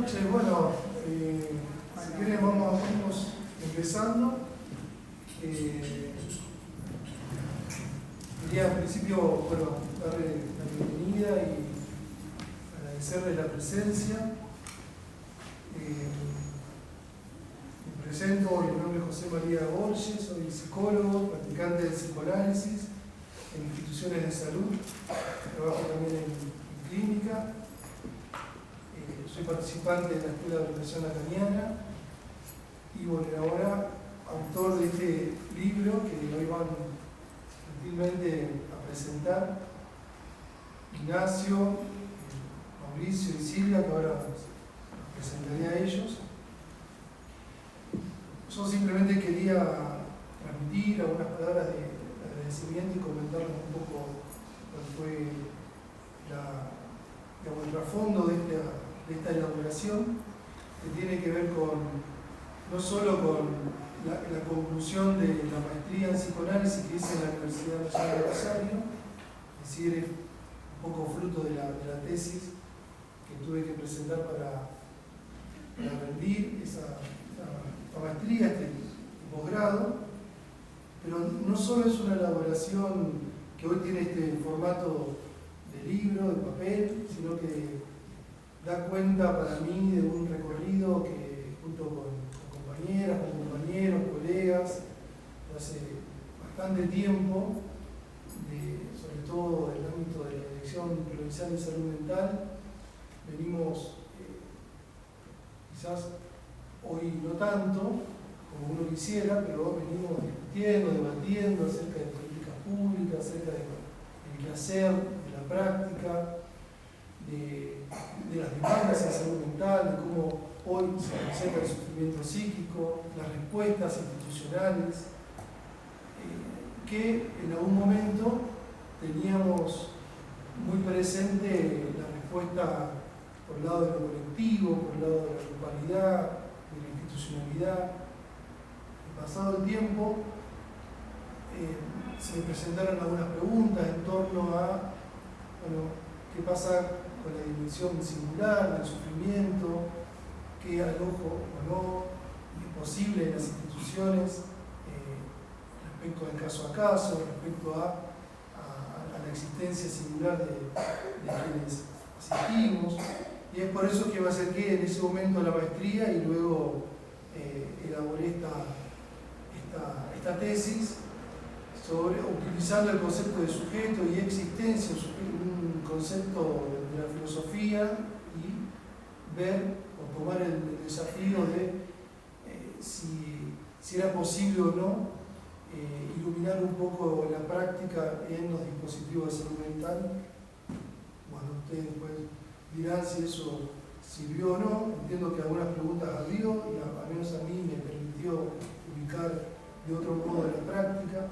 noches. Bueno, si quieren vamos empezando. Quería al principio, darle la bienvenida y agradecerles la presencia. Me presento, mi nombre es José María Borges, soy psicólogo, practicante del psicoanálisis en instituciones de salud, trabajo también en clínica. Soy participante de la Escuela de Orientación Lacaniana y ahora autor de este libro que hoy van gentilmente a presentar Ignacio, Mauricio y Silvia, que ahora los presentaré a ellos. Yo simplemente quería transmitir algunas palabras de agradecimiento y comentarles un poco cuál fue el trasfondo de esta elaboración, que tiene que ver no solo con la conclusión de la maestría en psicoanálisis que hice en la Universidad Nacional de Rosario, es decir, un poco fruto de la tesis que tuve que presentar para rendir esta maestría, este posgrado, pero no solo es una elaboración que hoy tiene este formato de libro, de papel, sino que da cuenta para mí de un recorrido que junto con compañeras, con compañeros, colegas, de hace bastante tiempo, sobre todo en el ámbito de la Dirección Provincial de Salud Mental, venimos, quizás hoy no tanto como uno quisiera, pero venimos discutiendo, debatiendo acerca de políticas públicas, acerca del quehacer, de la práctica, de las demandas en salud mental, de cómo hoy se presenta el sufrimiento psíquico, las respuestas institucionales, que en algún momento teníamos muy presente la respuesta por el lado de lo colectivo, por el lado de la grupalidad, de la institucionalidad. Pasado el tiempo, se me presentaron algunas preguntas en torno a qué pasa con la dimensión singular del sufrimiento, qué alojo o no es posible en las instituciones respecto del caso a caso, respecto a la existencia singular de quienes asistimos. Y es por eso que me acerqué en ese momento a la maestría y luego elaboré esta tesis utilizando el concepto de sujeto y existencia, un concepto de la filosofía, y ver o tomar el desafío de si era posible o no iluminar un poco la práctica en los dispositivos de salud mental. Bueno, ustedes después dirán si eso sirvió o no. Entiendo que algunas preguntas abrió y al menos a mí me permitió ubicar de otro modo la práctica.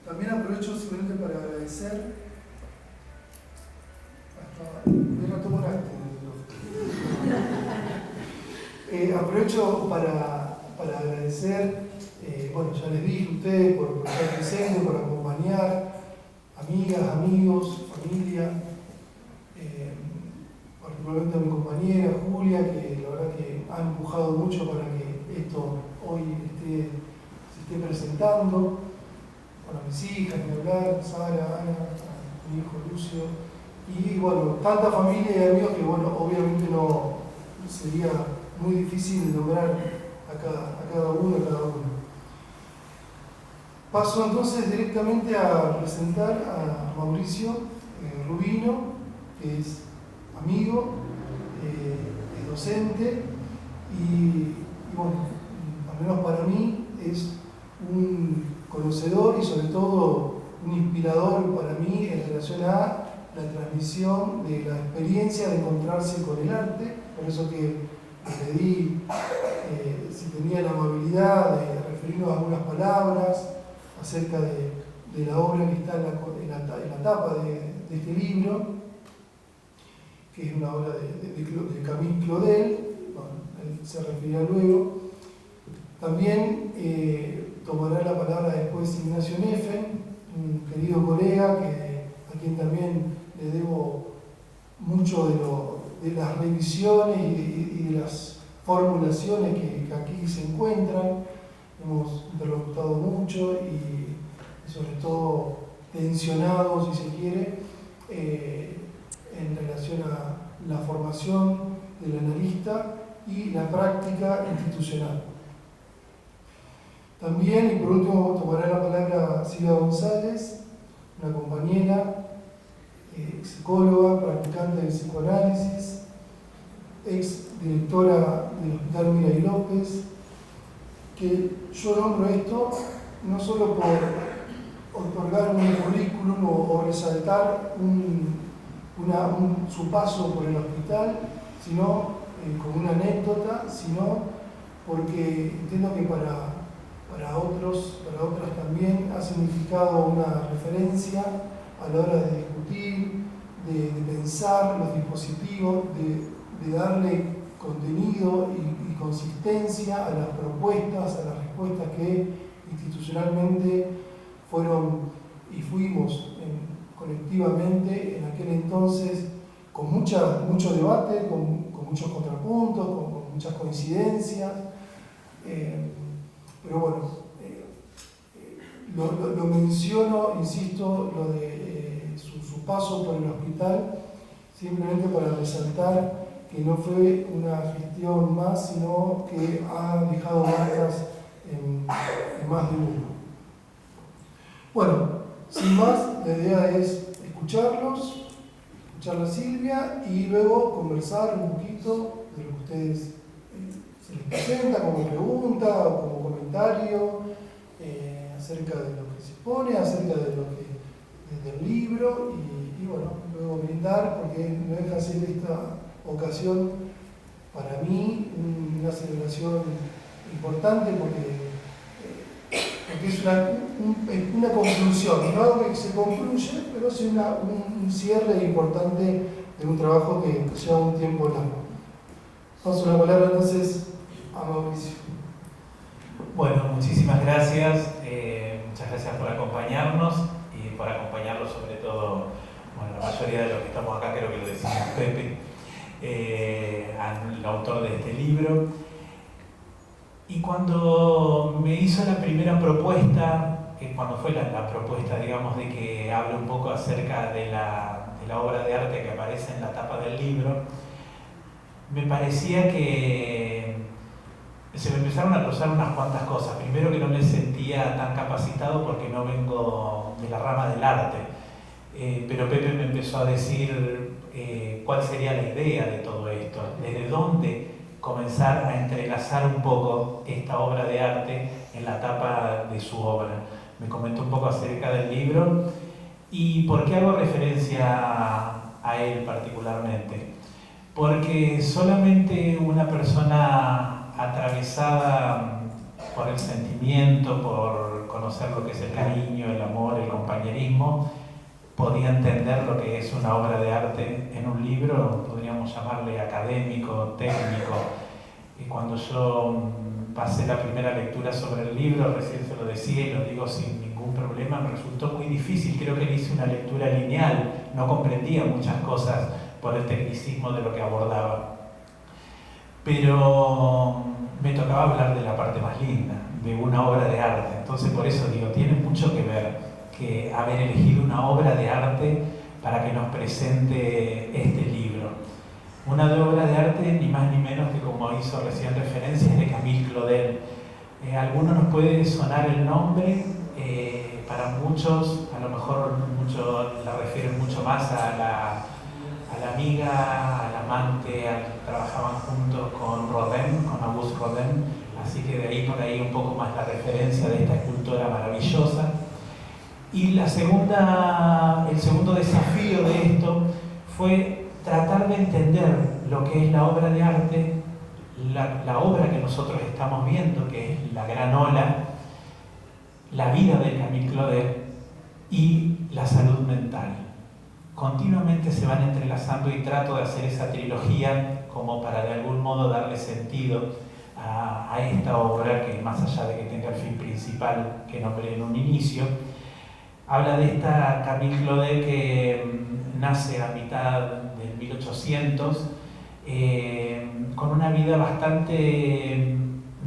También aprovecho simplemente para agradecer. Aprovecho para agradecer, ya les dije a ustedes por estar presentes, por acompañar, amigas, amigos, familia, particularmente a mi compañera Julia, que la verdad que ha empujado mucho para que esto hoy se esté presentando. Bueno, mis hijas, mi hablar, Sara, Ana, mi hijo Lucio, y tanta familia y amigos que obviamente no sería muy difícil nombrar a cada uno. Paso entonces directamente a presentar a Mauricio Rubino, que es amigo, es docente y al menos para mí es un conocedor y sobre todo un inspirador para mí en relación a la transmisión de la experiencia de encontrarse con el arte. Por eso que le pedí si tenía la amabilidad de referirnos a algunas palabras acerca de la obra que está en la tapa de este libro, que es una obra de Camille Claudel. Él se referirá luego. También tomará la palabra después Ignacio Neffen, un querido colega a quien también le debo mucho de de las revisiones y de las formulaciones que aquí se encuentran. Hemos interlocutado mucho y sobre todo tensionado, si se quiere, en relación a la formación del analista y la práctica institucional. También, y por último, tomará la palabra Silvia González, una compañera, psicóloga, practicante del psicoanálisis, ex directora del Hospital Miray López, que yo nombro esto no solo por otorgar un currículum o resaltar su paso por el hospital, sino como una anécdota, sino porque entiendo que para otras también ha significado una referencia a la hora de discutir, de pensar los dispositivos, de darle contenido y consistencia a las propuestas, a las respuestas que institucionalmente fueron y fuimos colectivamente en aquel entonces, con mucho debate, con muchos contrapuntos, con muchas coincidencias, pero bueno, lo menciono, insisto, lo de su paso por el hospital, simplemente para resaltar que no fue una gestión más, sino que ha dejado marcas en más de uno. Bueno, sin más, la idea es escucharlos, escuchar a Silvia y luego conversar un poquito de lo que ustedes se les presenta como pregunta o como comentario acerca de lo que se pone, acerca de lo que del libro y bueno, luego brindar, porque no deja de ser esta ocasión para mí una celebración importante porque es una conclusión, no algo que se concluye, pero sí un cierre importante de un trabajo que lleva un tiempo largo. Paso la palabra entonces a Mauricio. Bueno, muchísimas gracias. Muchas gracias por acompañarnos y por acompañarlos sobre todo, bueno, la mayoría de los que estamos acá creo que lo decimos Pepe, al autor de este libro. Y cuando me hizo la primera propuesta, cuando fue la propuesta, digamos, de que hable un poco acerca de la obra de arte que aparece en la tapa del libro, me parecía que se me empezaron a cruzar unas cuantas cosas. Primero, que no me sentía tan capacitado porque no vengo de la rama del arte, pero Pepe me empezó a decir cuál sería la idea de todo esto, desde dónde comenzar a entrelazar un poco esta obra de arte en la tapa de su obra. Me comentó un poco acerca del libro y por qué hago referencia a él particularmente. Porque solamente una persona atravesada por el sentimiento, por conocer lo que es el cariño, el amor, el compañerismo, podía entender lo que es una obra de arte en un libro, podríamos llamarle académico, técnico. Y cuando yo pasé la primera lectura sobre el libro, recién se lo decía y lo digo sin ningún problema, me resultó muy difícil. Creo que hice una lectura lineal, no comprendía muchas cosas por el tecnicismo de lo que abordaba. Pero me tocaba hablar de la parte más linda, de una obra de arte. Entonces por eso digo, tiene mucho que ver que haber elegido una obra de arte para que nos presente este libro. Una obra de arte ni más ni menos que, como hizo recién referencia, es de Camille Claudel. A algunos nos puede sonar el nombre, para muchos, a lo mejor la refieren mucho más a la amiga, al amante, trabajaban juntos con Rodin, con Auguste Rodin, así que de ahí por ahí un poco más la referencia de esta escultora maravillosa. Y el segundo desafío de esto fue tratar de entender lo que es la obra de arte, la obra que nosotros estamos viendo, que es La Gran Ola, la vida de Camille Claudel y la salud mental. Continuamente se van entrelazando y trato de hacer esa trilogía como para de algún modo darle sentido a esta obra que, más allá de que tenga el fin principal que nombré en un inicio, habla de esta Camille Claudel que nace a mitad del 1800 con una vida bastante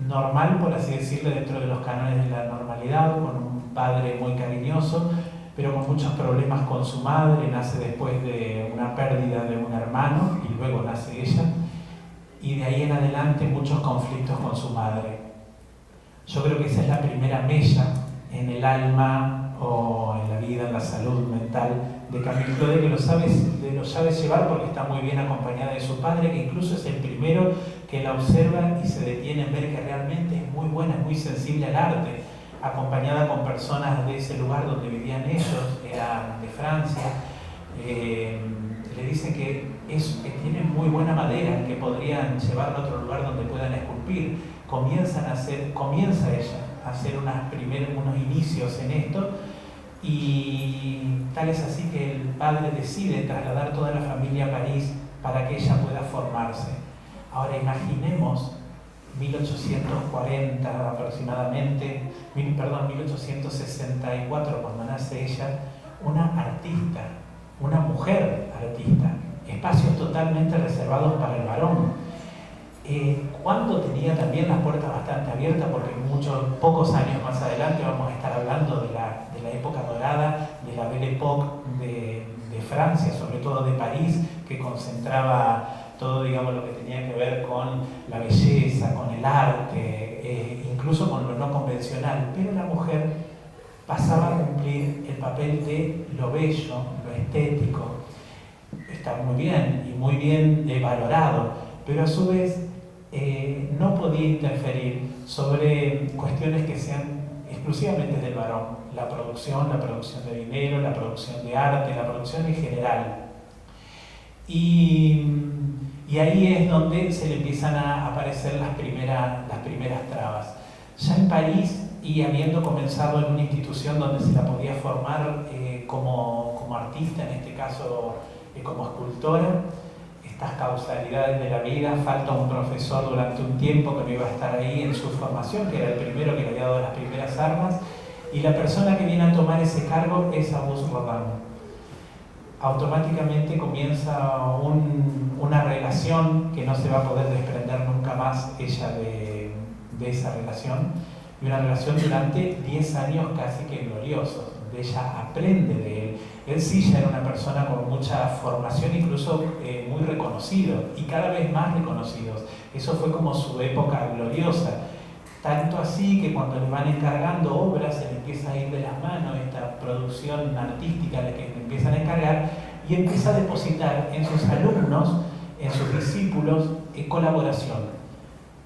normal, por así decirlo, dentro de los cánones de la normalidad, con un padre muy cariñoso, pero con muchos problemas con su madre. Nace después de una pérdida de un hermano y luego nace ella, y de ahí en adelante muchos conflictos con su madre. Yo creo que esa es la primera mella en el alma o en la vida, en la salud mental de Camille Claudel, que lo sabe llevar porque está muy bien acompañada de su padre, que incluso es el primero que la observa y se detiene en ver que realmente es muy buena, es muy sensible al arte, acompañada con personas de ese lugar donde vivían ellos, eran de Francia. Le dicen que tienen muy buena madera, que podrían llevarla a otro lugar donde puedan esculpir. Comienza ella a hacer unos inicios en esto, y tal es así que el padre decide trasladar toda la familia a París para que ella pueda formarse. Ahora imaginemos 1840 aproximadamente, 1864, cuando nace ella, una artista, una mujer artista, espacios totalmente reservados para el varón. Cuando tenía también las puertas bastante abiertas, porque pocos años más adelante vamos a estar hablando de la época dorada, de la Belle Époque de Francia, sobre todo de París, que concentraba todo, digamos, lo que tenía que ver con la belleza, con el arte, incluso con lo no convencional. Pero la mujer pasaba a cumplir el papel de lo bello, lo estético. Está muy bien y muy bien valorado, pero a su vez no podía interferir sobre cuestiones que sean exclusivamente del varón. La producción de dinero, la producción de arte, la producción en general. Y ahí es donde se le empiezan a aparecer las primeras trabas. Ya en París, y habiendo comenzado en una institución donde se la podía formar como artista, en este caso como escultora, estas causalidades de la vida, falta un profesor durante un tiempo que no iba a estar ahí en su formación, que era el primero que le había dado las primeras armas, y la persona que viene a tomar ese cargo es Auguste Rodin. Automáticamente comienza una relación que no se va a poder desprender nunca más ella de esa relación, y una relación durante 10 años casi que gloriosos, donde ella aprende de él. Él sí ya era una persona con mucha formación, incluso muy reconocido, y cada vez más reconocidos. Eso fue como su época gloriosa. Tanto así que cuando le van encargando obras, se le empieza a ir de las manos esta producción artística de que le empiezan a encargar, y empieza a depositar en sus alumnos, en sus discípulos, colaboración.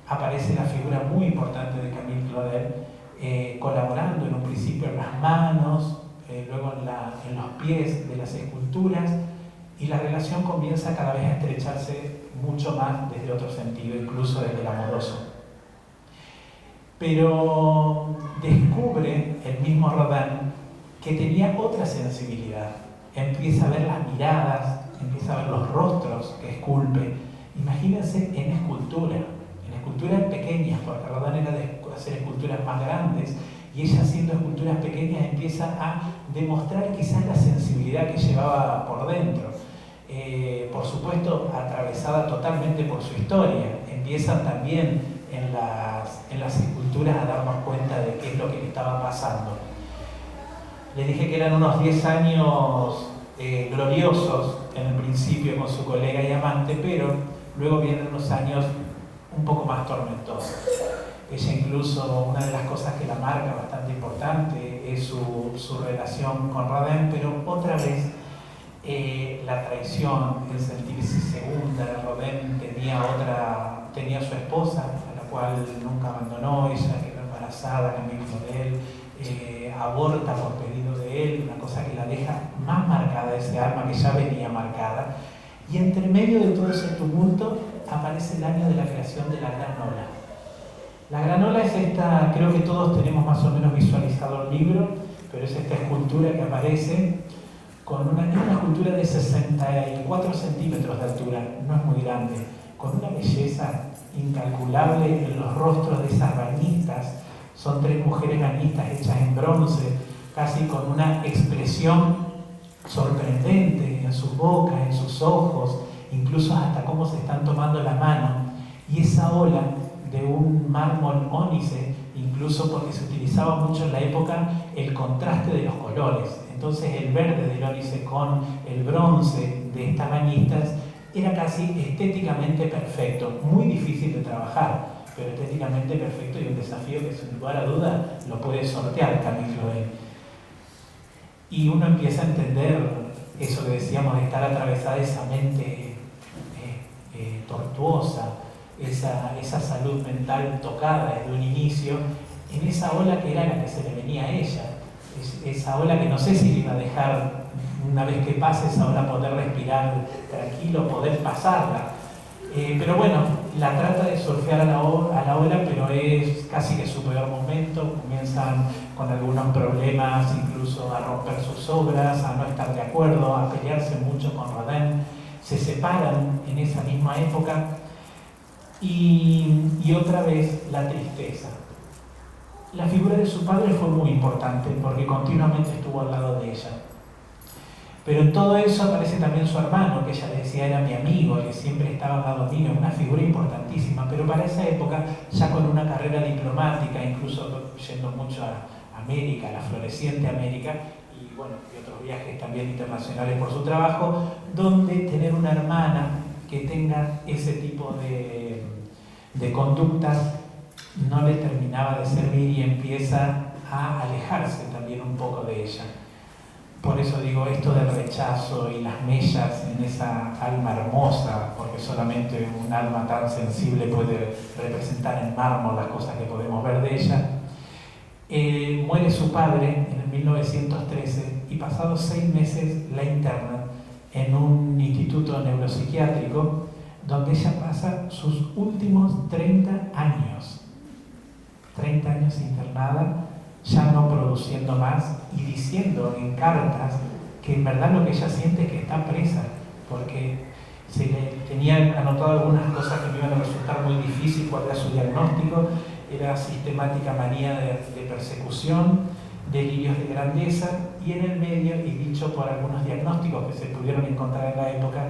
Aparece la figura muy importante de Camille Claudel, colaborando en un principio en las manos, luego en los pies de las esculturas, y la relación comienza cada vez a estrecharse mucho más desde otro sentido, incluso desde el amoroso. Pero descubre el mismo Rodin que tenía otra sensibilidad. Empieza a ver las miradas, empieza a ver los rostros que esculpe. Imagínense en esculturas pequeñas, porque Rodin era de hacer esculturas más grandes, y ella haciendo esculturas pequeñas empieza a demostrar quizás la sensibilidad que llevaba por dentro. Por supuesto, atravesada totalmente por su historia. Empiezan también en las esculturas a darnos cuenta de qué es lo que le estaba pasando. Les dije que eran unos 10 años gloriosos en el principio con su colega y amante, pero luego vienen unos años un poco más tormentosos. Ella incluso, una de las cosas que la marca bastante importante es su relación con Rodin, pero otra vez la traición, el sentirse segunda. Rodin tenía su esposa, a la cual nunca abandonó, ella quedó embarazada, Camille Claudel, aborta por pedido de él, una cosa que la deja más marcada, ese alma que ya venía marcada. Y entre medio de todo ese tumulto aparece el año de la creación de la Gran Ola. La Gran Ola es esta, creo que todos tenemos más o menos visualizado el libro, pero es esta escultura que aparece con una escultura de 64 centímetros de altura, no es muy grande, con una belleza incalculable en los rostros de esas bañistas. Son 3 mujeres bañistas hechas en bronce, casi con una expresión sorprendente en sus bocas, en sus ojos, incluso hasta cómo se están tomando la mano, y esa ola de un mármol ónice, incluso porque se utilizaba mucho en la época el contraste de los colores. Entonces el verde del ónice con el bronce de estas bañistas era casi estéticamente perfecto, muy difícil de trabajar, pero estéticamente perfecto, y un desafío que sin lugar a duda lo puede sortear Camille Claudel. Y uno empieza a entender eso que decíamos de estar atravesada esa mente tortuosa, esa salud mental tocada desde un inicio, en esa ola que era la que se le venía a ella, esa ola que no sé si le iba a dejar, una vez que pase esa ola, poder respirar tranquilo, poder pasarla. Pero bueno, la trata de surfear a la ola, pero es casi que su peor momento. Comienzan con algunos problemas, incluso a romper sus obras, a no estar de acuerdo, a pelearse mucho con Rodin. Se separan en esa misma época y otra vez la tristeza. La figura de su padre fue muy importante porque continuamente estuvo al lado de ella. Pero en todo eso aparece también su hermano, que ella le decía era mi amigo, que siempre estaba al lado mío, una figura importantísima, pero para esa época, ya con una carrera diplomática, incluso yendo mucho a América, a la floreciente América, y bueno, y otros viajes también internacionales por su trabajo, donde tener una hermana que tenga ese tipo de conductas no le terminaba de servir y empieza a alejarse también un poco de ella. Por eso digo esto del rechazo y las mellas en esa alma hermosa, porque solamente un alma tan sensible puede representar en mármol las cosas que podemos ver de ella. Muere su padre en el 1913 y pasados 6 meses la internan en un instituto neuropsiquiátrico donde ella pasa sus últimos 30 años. 30 años internada, ya no produciendo más y diciendo en cartas que en verdad lo que ella siente es que está presa, porque se le tenían anotado algunas cosas que me iban a resultar muy difíciles. Cuál era su diagnóstico, era sistemática manía de persecución, delirios de grandeza, y en el medio, y dicho por algunos diagnósticos que se pudieron encontrar en la época,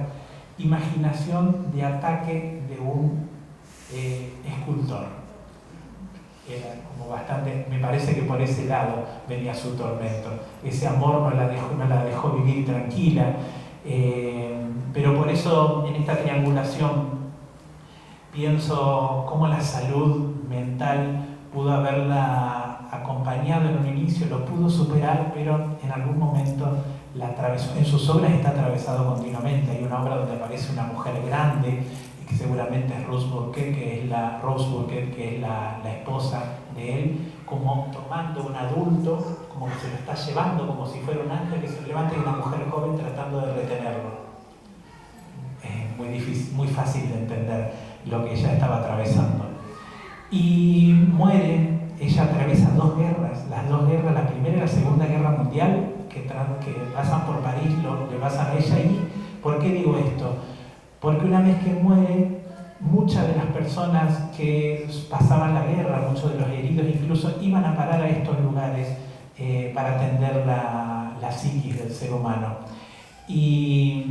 imaginación de ataque de un escultor. Era como bastante, me parece que por ese lado venía su tormento. Ese amor no la dejó vivir tranquila, pero por eso en esta triangulación pienso cómo la salud mental pudo haberla acompañado en un inicio, lo pudo superar, pero en algún momento la atravesó. En sus obras está atravesado continuamente. Hay una obra donde aparece una mujer grande, que seguramente es Rose Burkett, que es la esposa de él, como tomando un adulto, como que se lo está llevando, como si fuera un ángel que se levanta, y una mujer joven tratando de retenerlo. Es muy difícil, muy fácil de entender lo que ella estaba atravesando. Y muere, ella atraviesa 2 guerras, las 2 guerras, la primera y la Segunda Guerra Mundial, que pasan por París, le pasan a ella. ¿Y por qué digo esto? Porque una vez que muere, muchas de las personas que pasaban la guerra, muchos de los heridos incluso, iban a parar a estos lugares para atender la psiquis del ser humano. Y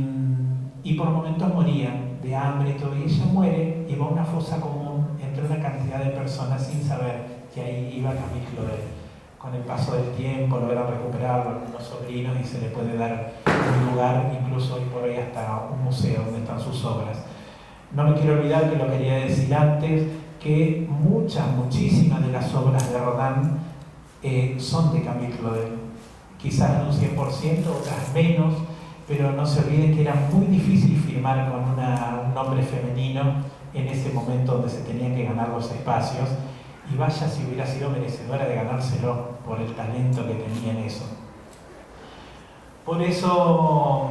por momentos morían de hambre y todo, y ella muere y va a una fosa común entre una cantidad de personas sin saber que ahí iba Camille Claudel. Con el paso del tiempo logran recuperarlo algunos sobrinos y se le puede dar un lugar, incluso hoy por hoy hasta un museo donde están sus obras. No me quiero olvidar, que lo quería decir antes, que muchísimas de las obras de Rodin son de Camille Claudel. Quizás en un 100%, otras menos, pero no se olviden que era muy difícil firmar con un nombre femenino en ese momento donde se tenían que ganar los espacios. Y vaya si hubiera sido merecedora de ganárselo por el talento que tenía en eso. Por eso,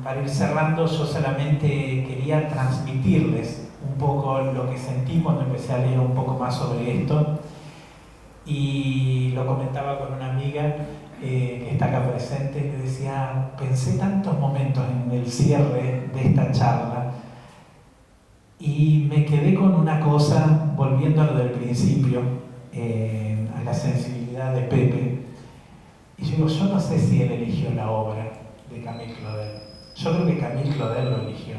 para ir cerrando, yo solamente quería transmitirles un poco lo que sentí cuando empecé a leer un poco más sobre esto. Y lo comentaba con una amiga que está acá presente, que decía, pensé tantos momentos en el cierre de esta charla, y me quedé con una cosa, volviendo a lo del principio, a la sensibilidad de Pepe. Y yo digo, yo no sé si él eligió la obra de Camille Claudel. Yo creo que Camille Claudel lo eligió.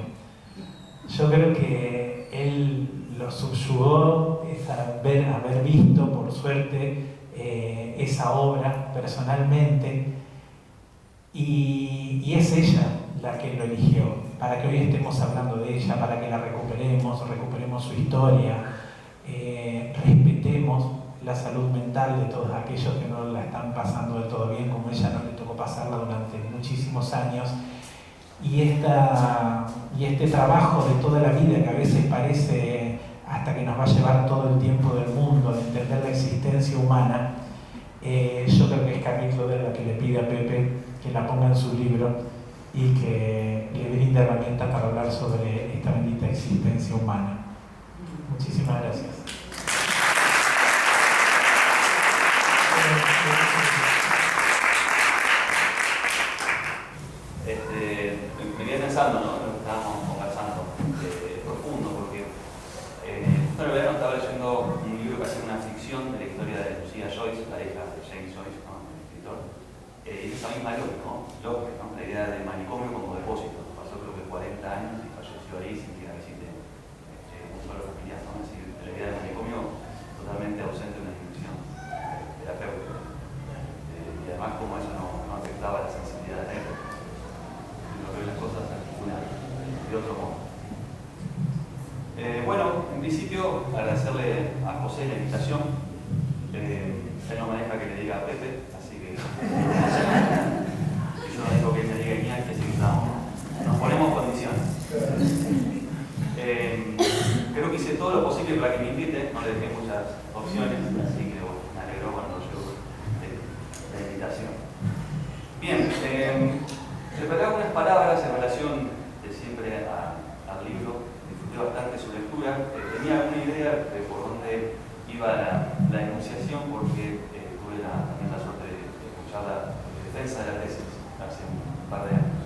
yo creo que él lo subyugó, es haber visto, por suerte, esa obra personalmente, y es ella la que lo eligió, para que hoy estemos hablando de ella, para que la recuperemos su historia, respetemos la salud mental de todos aquellos que no la están pasando del todo bien, como ella no le tocó pasarla durante muchísimos años. Y este trabajo de toda la vida, que a veces parece hasta que nos va a llevar todo el tiempo del mundo de entender la existencia humana, yo creo que es Camille Claudel la que le pide a Pepe que la ponga en su libro y que le brinde herramientas para hablar sobre esta bendita existencia humana. Muchísimas gracias. Me quedé pensando, ¿no? Lo que estábamos conversando, profundo, porque justo en el verano estaba leyendo un libro que hace una ficción de la historia de Lucia Joyce, la hija de James Joyce, ¿no? El escritor. Y esa misma López, ¿no? La idea del manicomio como depósito. Pasó creo que 40 años y falleció ahí sin que la visite un solo familiar, ¿no? Es decir, la idea del manicomio totalmente ausente de una dimensión terapéutica. Y además como eso no afectaba la sensibilidad de la época. Las cosas de otro modo. Bueno, en principio agradecerle a José la invitación. Él no me deja que le diga a Pepe, así que y yo no digo que él me diga Iñaki, así que nos ponemos condiciones. Creo que hice todo lo posible para que me invite, no le dejé muchas opciones, así que bueno, me alegró cuando llegó la invitación. Bien, preparé algunas palabras en relación siempre al libro, disfruté bastante su lectura, tenía alguna idea de por dónde iba la enunciación porque tuve también la suerte de escuchar la defensa de la tesis hace un par de años,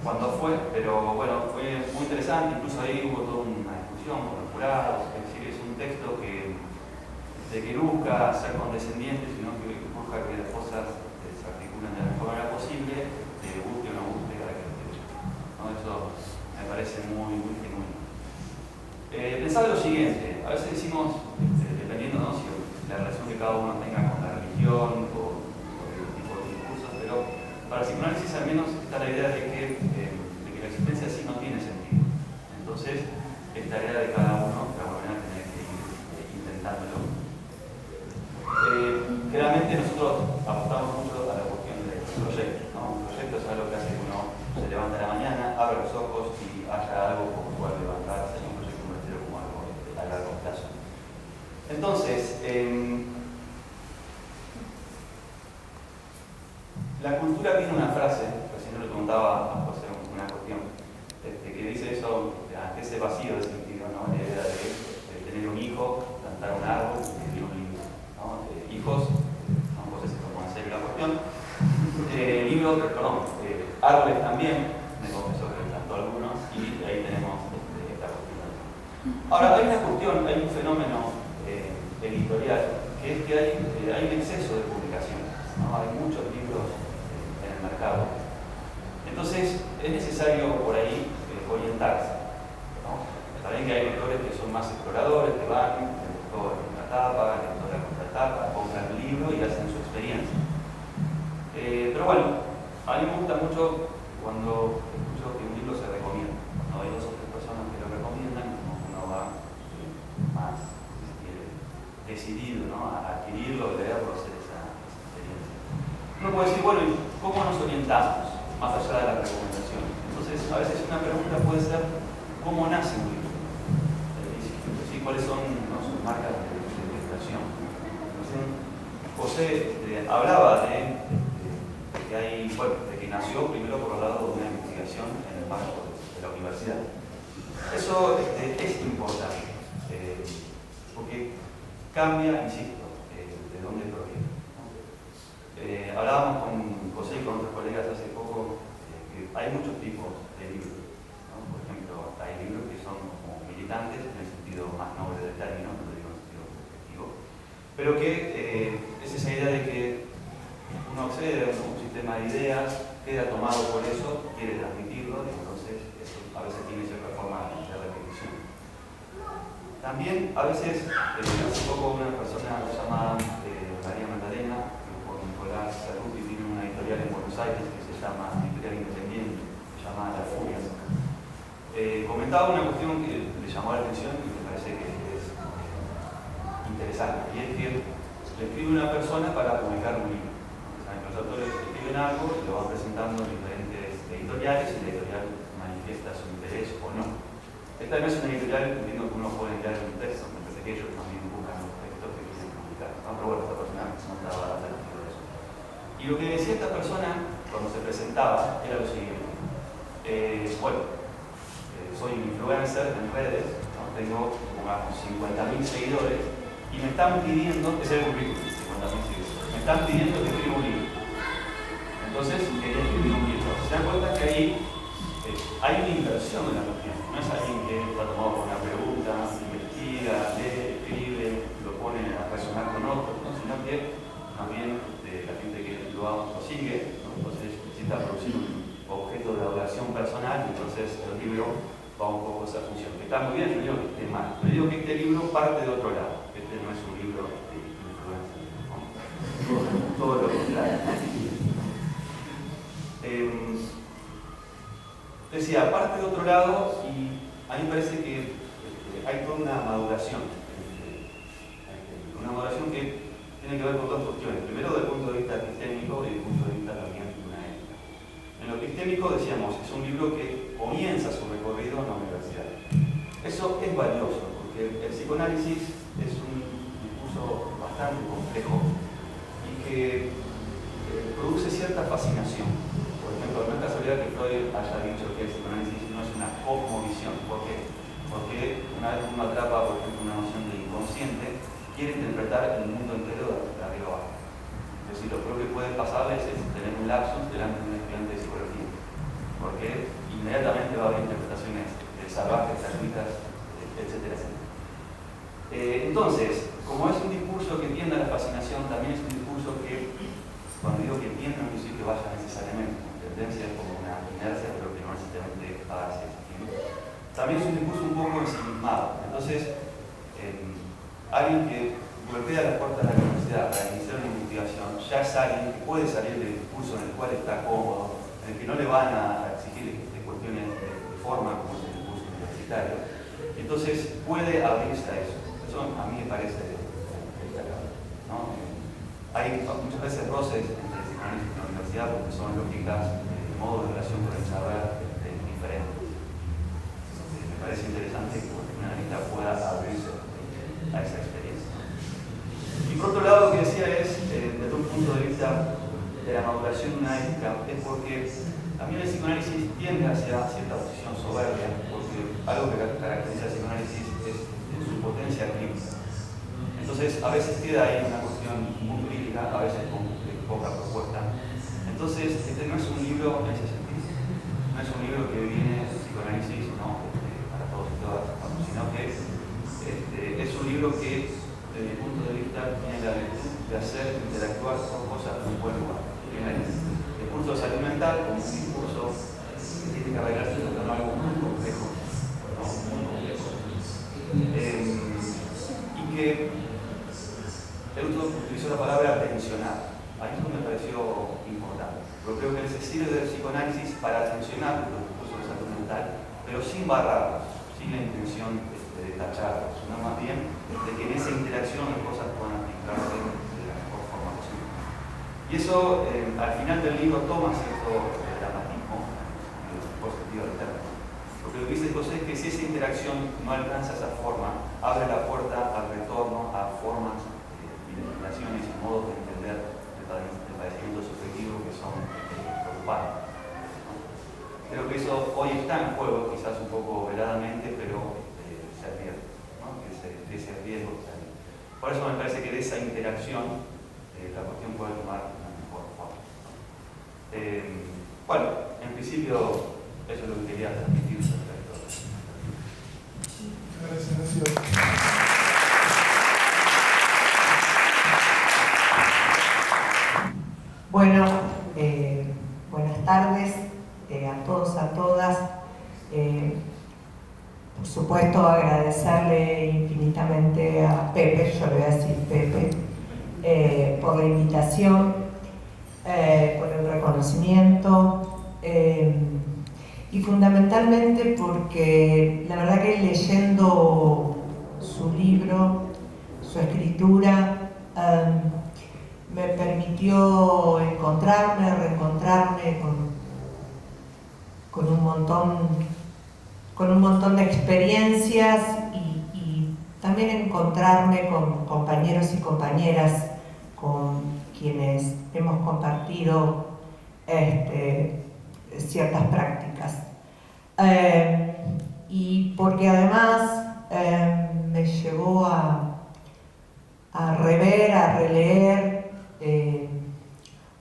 cuando fue, pero bueno, fue muy interesante, incluso ahí hubo toda una discusión con los jurados, es decir, es un texto que busca ser condescendiente, sino que busca que las cosas se articulen de la mejor manera posible, guste o no guste cada criterio, ¿no? Eso me parece muy genuino. Pensaba lo siguiente, a veces decimos, dependiendo, ¿no?, si la relación que cada uno tenga con la religión o el tipo de discursos, pero para el psicoanálisis al menos está la idea de que la existencia así no tiene sentido. Entonces, es tarea de cada uno de alguna manera tener que ir intentándolo. Generalmente nosotros apostamos mucho a la cuestión del proyecto, ¿no? Un proyecto es algo que hace que uno se levanta a la mañana, abre los ojos y haya algo con el cual levantarse, un proyecto me refiero como algo a largo plazo. Entonces, la cultura tiene una frase, recién le preguntaba a José una cuestión, que dice eso, ante ese vacío de sentido, ¿no? La idea de tener un hijo, plantar un árbol y escribir un libro, ¿no? Hijos, José se tomó en serio la cuestión. Libros, árboles también, me confesó que plantó algunos, y ahí tenemos esta cuestión. Ahora, hay una cuestión, hay un fenómeno editorial, que es que hay un exceso de publicaciones, ¿no? Hay muchos libros en el mercado. Entonces, es necesario por ahí orientarse, ¿no? Saben que hay lectores que son más exploradores, que van, el lector en la tapa, el lector en la contratapa, compran el libro y hacen su experiencia. Pero bueno, a mí me gusta mucho cuando escucho que un libro se recomienda, ¿no? Hay 2 o 3 personas que lo recomiendan, uno va más decidido, ¿no?, a adquirirlo, leerlo, hacer esa experiencia. Uno puede decir, bueno, ¿cómo nos orientamos más allá de la recomendación? Entonces, a veces una pregunta puede ser, ¿cómo nace un libro? ¿Sí? ¿Cuáles son, ¿no?, sus marcas de investigación? José hablaba de que nació primero por el lado de una investigación en el marco de la universidad. Eso es importante, porque cambia, insisto, de dónde proviene, ¿no? Hablábamos con José y con otros colegas hace poco que hay muchos tipos de libros, ¿no? Por ejemplo, hay libros que son como militantes en el sentido más noble del término, no lo digo en el sentido objetivo, pero que es esa idea de que uno accede a un sistema de ideas, queda tomado por eso, quiere transmitirlo, y entonces eso a veces tiene cierta forma También a veces, hace poco una persona llamada María Magdalena, con Nicolás Cerruti, tiene una editorial en Buenos Aires que se llama Editorial Independiente, se llama Las Furias. Comentaba una cuestión que le llamó la atención y me parece que es interesante, y es que le escribe una persona para publicar un libro. Saben que los autores escriben algo y lo van presentando en diferentes editoriales y la editorial manifiesta su interés o no. Esta no es una editorial, entiendo que uno puede enviar un texto, me parece que ellos también buscan los textos que quieren publicar, ¿no? Pero bueno, esta persona no estaba alternativa de eso. Y lo que decía esta persona cuando se presentaba era lo siguiente. Soy un influencer en redes, ¿no? Tengo como 50.000 seguidores y me están pidiendo, es el currículum, 50.000 seguidores, me están pidiendo que escriba un libro. Entonces quería escribir un libro. Se dan cuenta que ahí hay una inversión en la cuestión. No es alguien que está tomado por una pregunta, investiga, lee, escribe, lo pone a resonar con otros, ¿no? Sino que también la gente que lo sigue, ¿no? Entonces necesita producir un objeto de adoración personal, y entonces el libro va un poco a esa función. Está muy bien, yo digo que esté mal. Yo digo que este libro parte de otro lado. Este no es un libro de influencia, ¿no? Todo lo contrario. Decía, parte de otro lado, y a mí me parece que hay toda una maduración. Una maduración que tiene que ver con dos cuestiones. Primero, desde el punto de vista epistémico y desde el punto de vista también de una ética. En lo epistémico, decíamos, es un libro que comienza su recorrido en la universidad. Eso es valioso, porque el psicoanálisis es un discurso bastante complejo y que produce cierta fascinación. Por ejemplo, no es casualidad que Freud haya dicho que el psicoanálisis no es una cosmovisión. ¿Por qué? Porque una vez uno atrapa, por ejemplo, una noción de inconsciente, quiere interpretar el mundo entero de arriba abajo. Es decir, lo peor que puede pasarles es tener un lapsus delante de un estudiante de psicología, porque inmediatamente va a haber interpretaciones salvajes, gratuitas, etcétera, etcétera. Entonces, como es un discurso que tiende a la fascinación, también es un discurso que, cuando digo que tiende, no quiere decir que vaya necesariamente, tendencia es como una inercia, pero que no necesariamente va hacia ese tiempo. También es un discurso un poco ensimismado. Entonces, alguien que golpea las puertas de la universidad para iniciar una investigación ya es alguien que puede salir del discurso en el cual está cómodo, en el que no le van a exigir cuestiones de forma como es el discurso universitario. Entonces puede abrirse a eso. Eso a mí me parece destacable, ¿no? Hay muchas veces roces entre el psicoanálisis y la universidad porque son lógicas de modo de relación con el saber diferentes. Me parece interesante que un analista pueda abrirse a esa experiencia. Y por otro lado, lo que decía es, desde un punto de vista de la maduración de una ética, es porque también el psicoanálisis tiende hacia cierta posición soberbia, porque algo que caracteriza al psicoanálisis es su potencia crítica. Entonces, a veces queda ahí una cuestión muy crítica, a veces con poca propuesta. Entonces, este no es un libro en ese sentido. No es un libro que viene del psicoanálisis, no, para todos y todas, sino que es un libro que, desde mi punto de vista, tiene la virtud de hacer interactuar con cosas en un buen lugar. El discurso de salud mental como un discurso que tiene que arreglarse con algo muy complejo, ¿no? Muy complejo. Y que el autor utilizó la palabra tensionar. A mí eso me pareció importante. Pero creo que se sirve del psicoanálisis para tensionar los discursos de salud mental, pero sin barrarlos, sin la intención de tacharlos, sino más bien de que en esa interacción las cosas puedan aplicarse de la mejor forma posible. Y eso, al final del libro, toma cierto dramatismo en el sentido del término. Porque lo que dice José es que si esa interacción no alcanza esa forma, abre la puerta al retorno a formas de identificaciones y modos de entender el padecimiento subjetivo que son preocupantes. Creo que eso hoy está en juego, quizás un poco veladamente, pero se advierte, ¿no? Que ese riesgo está ahí. Por eso me parece que de esa interacción la cuestión puede tomar una mejor forma. Bueno, en principio eso es lo que quería transmitir respecto a eso. Gracias. Bueno, buenas tardes a todos, a todas. por supuesto, agradecerle infinitamente a Pepe, yo le voy a decir Pepe, por la invitación, por el reconocimiento, y fundamentalmente porque la verdad que leyendo su libro, su escritura, me permitió encontrarme, reencontrarme con un montón de experiencias y también encontrarme con compañeros y compañeras con quienes hemos compartido ciertas prácticas. Y porque además me llevó a rever, a releer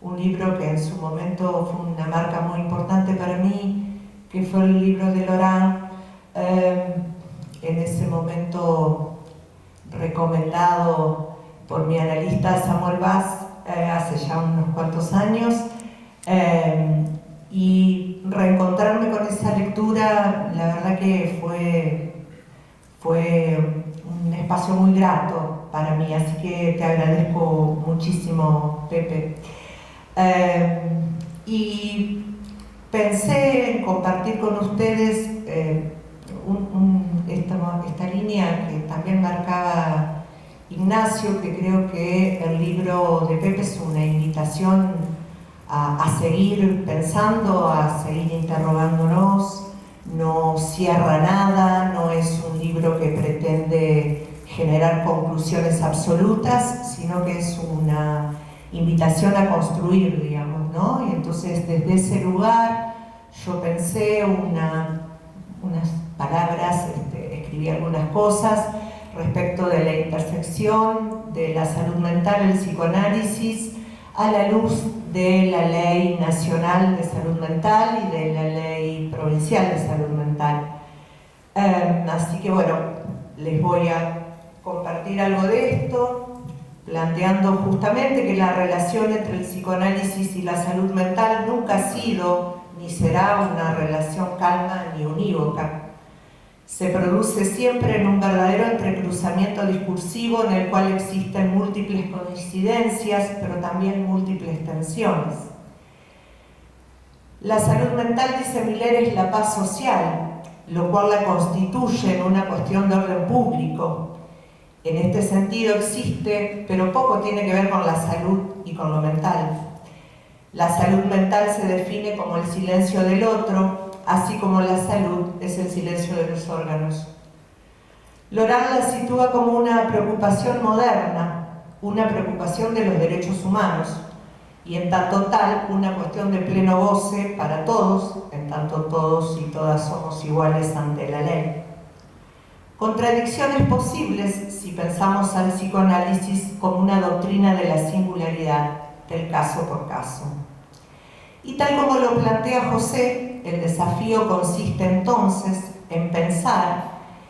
un libro que en su momento fue una marca muy importante para mí, que fue el libro de Laurent, en ese momento recomendado por mi analista Samuel Vaz hace ya unos cuantos años, y reencontrarme con esa lectura, la verdad que fue un espacio muy grato para mí, así que te agradezco muchísimo, Pepe. Y pensé en compartir con ustedes esta línea que también marcaba Ignacio, que creo que el libro de Pepe es una invitación a seguir pensando, a seguir interrogándonos, no cierra nada, no es un libro que pretende generar conclusiones absolutas, sino que es una invitación a construir, digamos, ¿no? Y entonces desde ese lugar yo pensé unas palabras, escribí algunas cosas respecto de la intersección de la salud mental, el psicoanálisis, a la luz de la Ley Nacional de Salud Mental y de la Ley Provincial de Salud Mental. Así que bueno, les voy a compartir algo de esto, planteando justamente que la relación entre el psicoanálisis y la salud mental nunca ha sido ni será una relación calma ni unívoca. Se produce siempre en un verdadero entrecruzamiento discursivo en el cual existen múltiples coincidencias, pero también múltiples tensiones. La salud mental, dice Miller, es la paz social, lo cual la constituye en una cuestión de orden público. En este sentido existe, pero poco tiene que ver con la salud y con lo mental. La salud mental se define como el silencio del otro, así como la salud es el silencio de los órganos. Laurent la sitúa como una preocupación moderna, una preocupación de los derechos humanos, y en tanto tal, una cuestión de pleno goce para todos, en tanto todos y todas somos iguales ante la ley. Contradicciones posibles si pensamos al psicoanálisis como una doctrina de la singularidad, del caso por caso. Y tal como lo plantea José, el desafío consiste entonces en pensar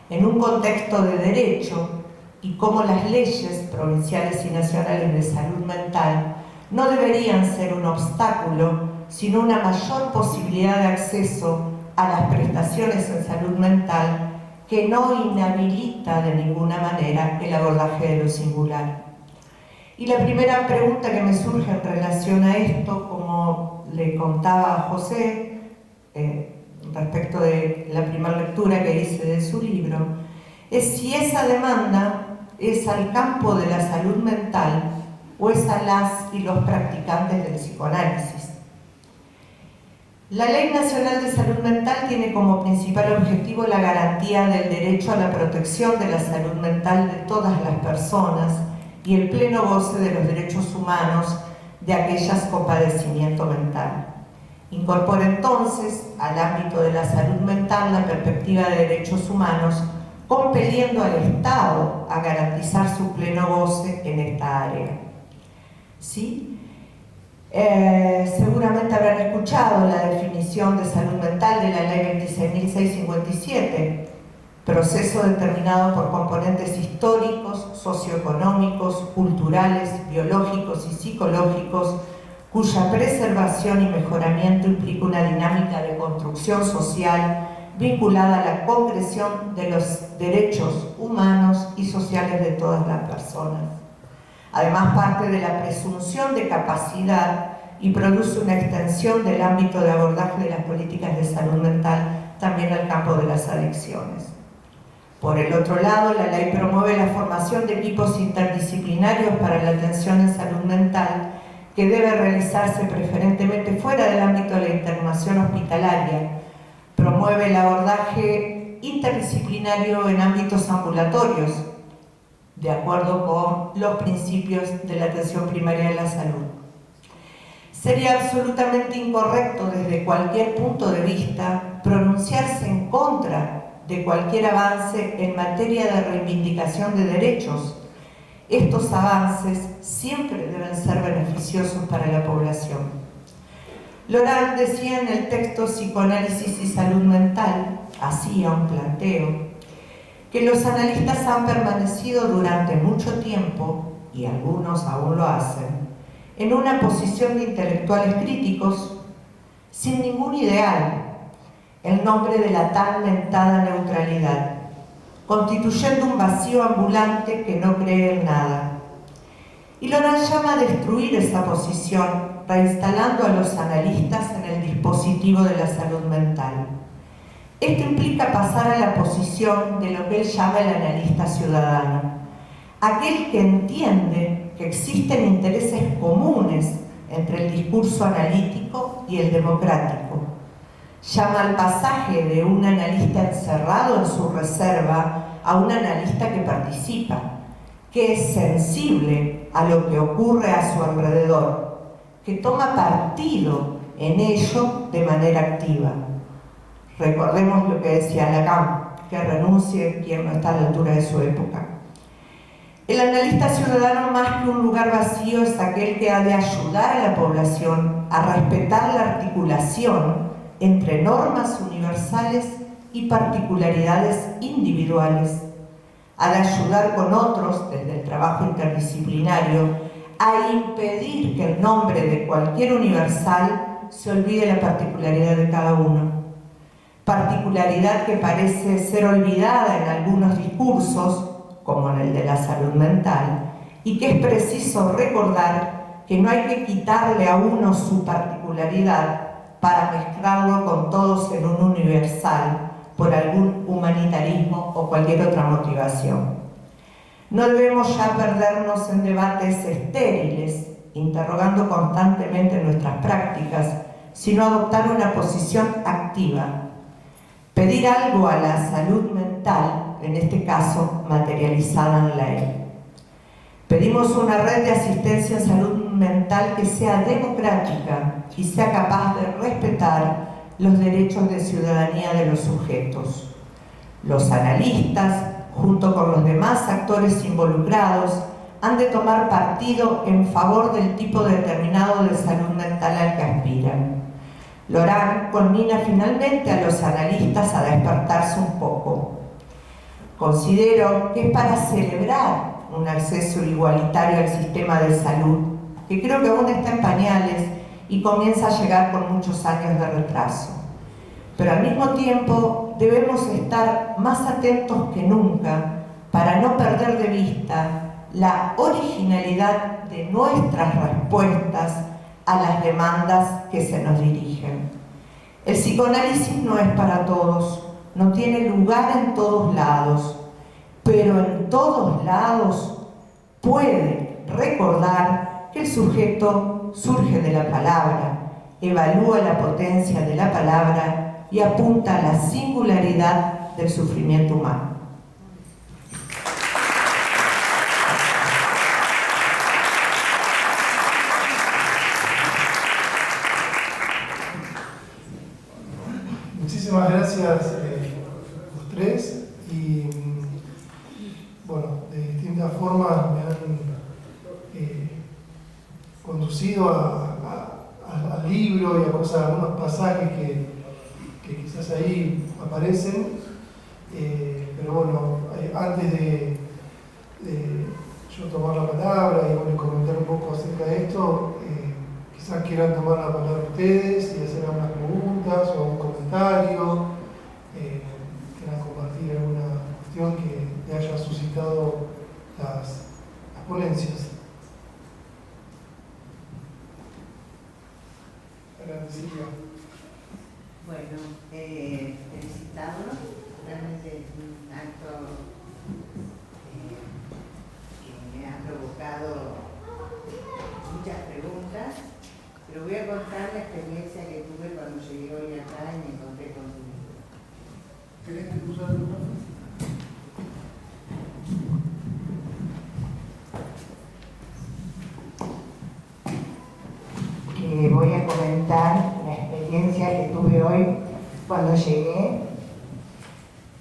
en un contexto de derecho y cómo las leyes provinciales y nacionales de salud mental no deberían ser un obstáculo, sino una mayor posibilidad de acceso a las prestaciones en salud mental que no inhabilita de ninguna manera el abordaje de lo singular. Y la primera pregunta que me surge en relación a esto, como le contaba a José, respecto de la primera lectura que hice de su libro, es si esa demanda es al campo de la salud mental o es a las y los practicantes del psicoanálisis. La Ley Nacional de Salud Mental tiene como principal objetivo la garantía del derecho a la protección de la salud mental de todas las personas y el pleno goce de los derechos humanos de aquellas con padecimiento mental. Incorpora entonces al ámbito de la salud mental la perspectiva de derechos humanos, compeliendo al Estado a garantizar su pleno goce en esta área. ¿Sí? Seguramente habrán escuchado la definición de salud mental de la Ley 26.657, proceso determinado por componentes históricos, socioeconómicos, culturales, biológicos y psicológicos, cuya preservación y mejoramiento implica una dinámica de construcción social vinculada a la concreción de los derechos humanos y sociales de todas las personas. Además, parte de la presunción de capacidad y produce una extensión del ámbito de abordaje de las políticas de salud mental también al campo de las adicciones. Por el otro lado, la ley promueve la formación de equipos interdisciplinarios para la atención en salud mental, que debe realizarse preferentemente fuera del ámbito de la internación hospitalaria. Promueve el abordaje interdisciplinario en ámbitos ambulatorios, de acuerdo con los principios de la atención primaria de la salud. Sería absolutamente incorrecto desde cualquier punto de vista pronunciarse en contra de cualquier avance en materia de reivindicación de derechos. Estos avances siempre deben ser beneficiosos para la población. Laurent decía en el texto Psicoanálisis y Salud Mental, hacía un planteo, que los analistas han permanecido durante mucho tiempo, y algunos aún lo hacen, en una posición de intelectuales críticos, sin ningún ideal, en nombre de la tan mentada neutralidad, constituyendo un vacío ambulante que no cree en nada. Y Laurent llama a destruir esa posición, reinstalando a los analistas en el dispositivo de la salud mental. Esto implica pasar a la posición de lo que él llama el analista ciudadano, aquel que entiende que existen intereses comunes entre el discurso analítico y el democrático. Llama al pasaje de un analista encerrado en su reserva a un analista que participa, que es sensible a lo que ocurre a su alrededor, que toma partido en ello de manera activa. Recordemos lo que decía Lacan, que renuncie quien no está a la altura de su época. El analista ciudadano, más que un lugar vacío, es aquel que ha de ayudar a la población a respetar la articulación entre normas universales y particularidades individuales. Ha de ayudar con otros, desde el trabajo interdisciplinario, a impedir que el nombre de cualquier universal se olvide la particularidad de cada uno. Particularidad que parece ser olvidada en algunos discursos, como en el de la salud mental, y que es preciso recordar que no hay que quitarle a uno su particularidad para mezclarlo con todos en un universal por algún humanitarismo o cualquier otra motivación. No debemos ya perdernos en debates estériles, interrogando constantemente nuestras prácticas, sino adoptar una posición activa. Pedir algo a la salud mental, en este caso materializada en ley. Pedimos una red de asistencia en salud mental que sea democrática y sea capaz de respetar los derechos de ciudadanía de los sujetos. Los analistas, junto con los demás actores involucrados, han de tomar partido en favor del tipo determinado de salud mental al que aspiran. Laurent conmina finalmente a los analistas a despertarse un poco. Considero que es para celebrar un acceso igualitario al sistema de salud, que creo que aún está en pañales y comienza a llegar con muchos años de retraso. Pero al mismo tiempo debemos estar más atentos que nunca para no perder de vista la originalidad de nuestras respuestas a las demandas que se nos dirigen. El psicoanálisis no es para todos, no tiene lugar en todos lados, pero en todos lados puede recordar que el sujeto surge de la palabra, evalúa la potencia de la palabra y apunta a la singularidad del sufrimiento humano. Muchísimas gracias los tres y bueno, de distintas formas me han conducido al libro y a algunos pasajes que quizás ahí aparecen, pero bueno, antes de yo tomar la palabra y bueno, comentar un poco acerca de esto, quizás quieran tomar la palabra ustedes y hacer algunas preguntas o un comentario, ponencias. Adelante, Silvia. Bueno, felicitarlos, realmente es un acto que me ha provocado muchas preguntas, pero voy a contar la experiencia que tuve cuando llegué hoy acá y me encontré con tu libro. ¿Querés que usar el micrófono? Que voy a comentar la experiencia que tuve hoy cuando llegué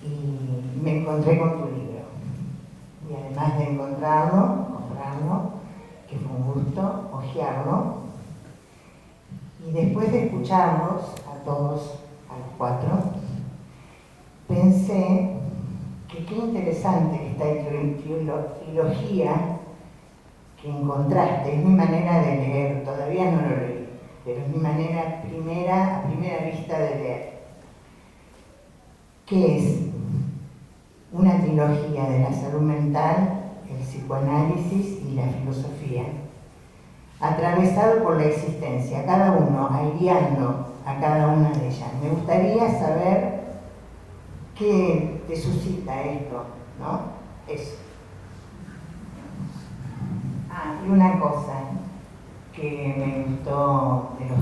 y me encontré con tu libro. Y además de encontrarlo, comprarlo, que fue un gusto hojearlo. Y después de escucharlos a todos, a los cuatro, pensé que qué interesante esta trilogía que encontraste. Es mi manera de leer, todavía no lo leí, pero es mi manera a primera vista de leer. Que es una trilogía de la salud mental, el psicoanálisis y la filosofía, atravesado por la existencia, cada uno guiando a cada una de ellas. Me gustaría saber qué te suscita esto, ¿no? Eso. Y una cosa que me gustó de los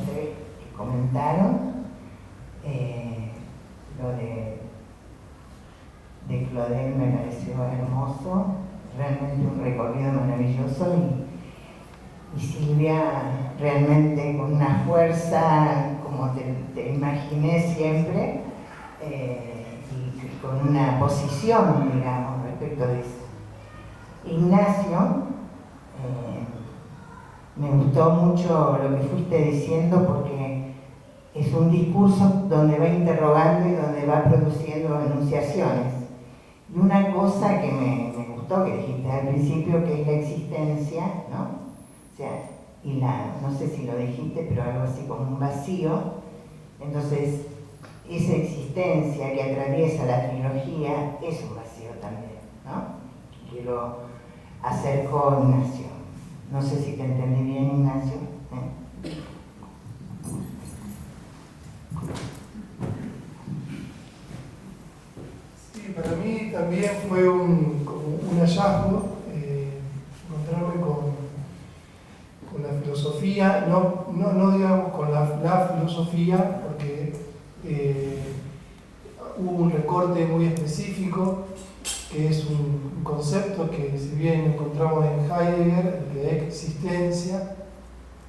tres que comentaron, lo de Claudel me pareció hermoso, realmente un recorrido maravilloso, y Silvia realmente con una fuerza como te imaginé siempre, y con una posición, digamos, respecto de eso. Ignacio, me gustó mucho lo que fuiste diciendo, porque es un discurso donde va interrogando y donde va produciendo enunciaciones. Y una cosa que me gustó que dijiste al principio, que es la existencia, ¿no? O sea, no sé si lo dijiste, pero algo así como un vacío. Entonces, esa existencia que atraviesa la trilogía es un vacío también, ¿no? Quiero hacer con Ignacio. No sé si te entendí bien, Ignacio. Sí, para mí también fue un hallazgo encontrarme con la filosofía, no digamos con la filosofía, porque hubo un recorte muy específico, que es un concepto que, si bien encontramos en Heidegger, el de existencia,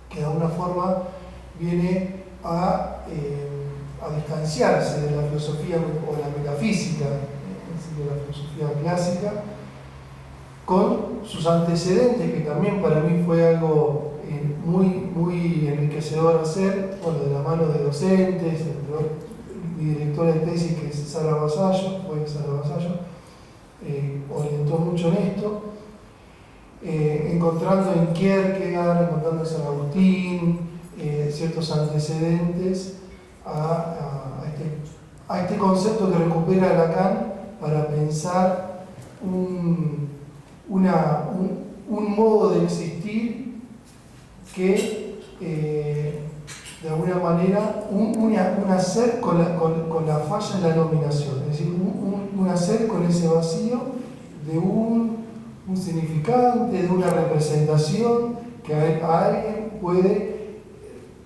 que de alguna forma viene a distanciarse de la filosofía o la metafísica, de la filosofía clásica, con sus antecedentes, que también para mí fue algo muy enriquecedor hacer, bueno, de la mano de docentes, mi directora de tesis, que es Sara Vasallo, orientó mucho en esto, encontrando en Kierkegaard, encontrando en San Agustín, ciertos antecedentes a este concepto que recupera Lacan para pensar un modo de existir que de alguna manera un hacer con la falla en la nominación, es decir, un hacer con ese vacío de un significante, de una representación que a alguien puede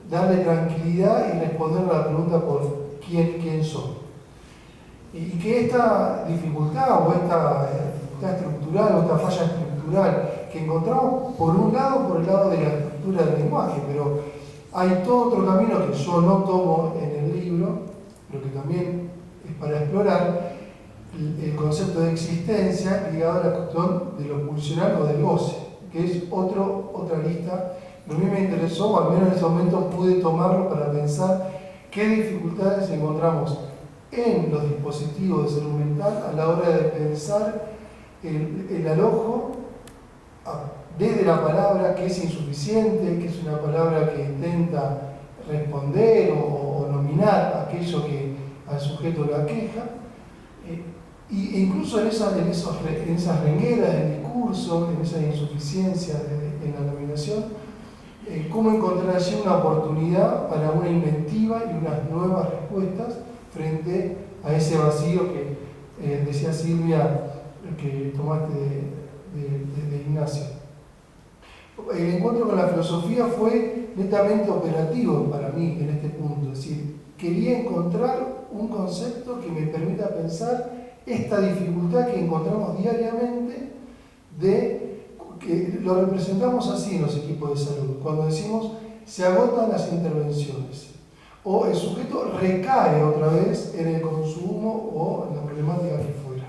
darle tranquilidad y responder a la pregunta por quién soy. Y que esta dificultad o esta dificultad estructural o esta falla estructural que encontramos por un lado, por el lado de la estructura del lenguaje, pero hay todo otro camino que yo no tomo en el libro, pero que también es para explorar el concepto de existencia ligado a la cuestión de lo pulsional o del goce, que es otra lista que a mí me interesó, o al menos en ese momento pude tomarlo para pensar qué dificultades encontramos en los dispositivos de salud mental a la hora de pensar el alojo desde la palabra, que es insuficiente, que es una palabra que intenta responder o nominar aquello que al sujeto lo aqueja, e incluso en esas rengueras del discurso discurso, en esa insuficiencia en la nominación, cómo encontrar allí una oportunidad para una inventiva y unas nuevas respuestas frente a ese vacío que decía Silvia, que tomaste de Ignacio. El encuentro con la filosofía fue netamente operativo para mí en este punto, es decir, quería encontrar un concepto que me permita pensar esta dificultad que encontramos diariamente que lo representamos así en los equipos de salud, cuando decimos se agotan las intervenciones o el sujeto recae otra vez en el consumo o en la problemática que fuera.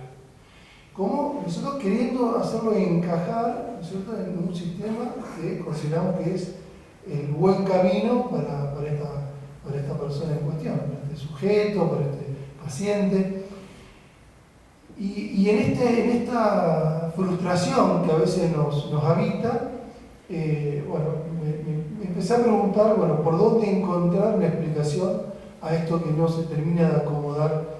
Como nosotros queriendo hacerlo encajar, ¿no es cierto?, en un sistema que consideramos que es el buen camino para esta persona en cuestión, para este sujeto, para este paciente. Y en esta frustración que a veces nos habita, bueno, me empecé a preguntar, bueno, ¿por dónde encontrar una explicación a esto que no se termina de acomodar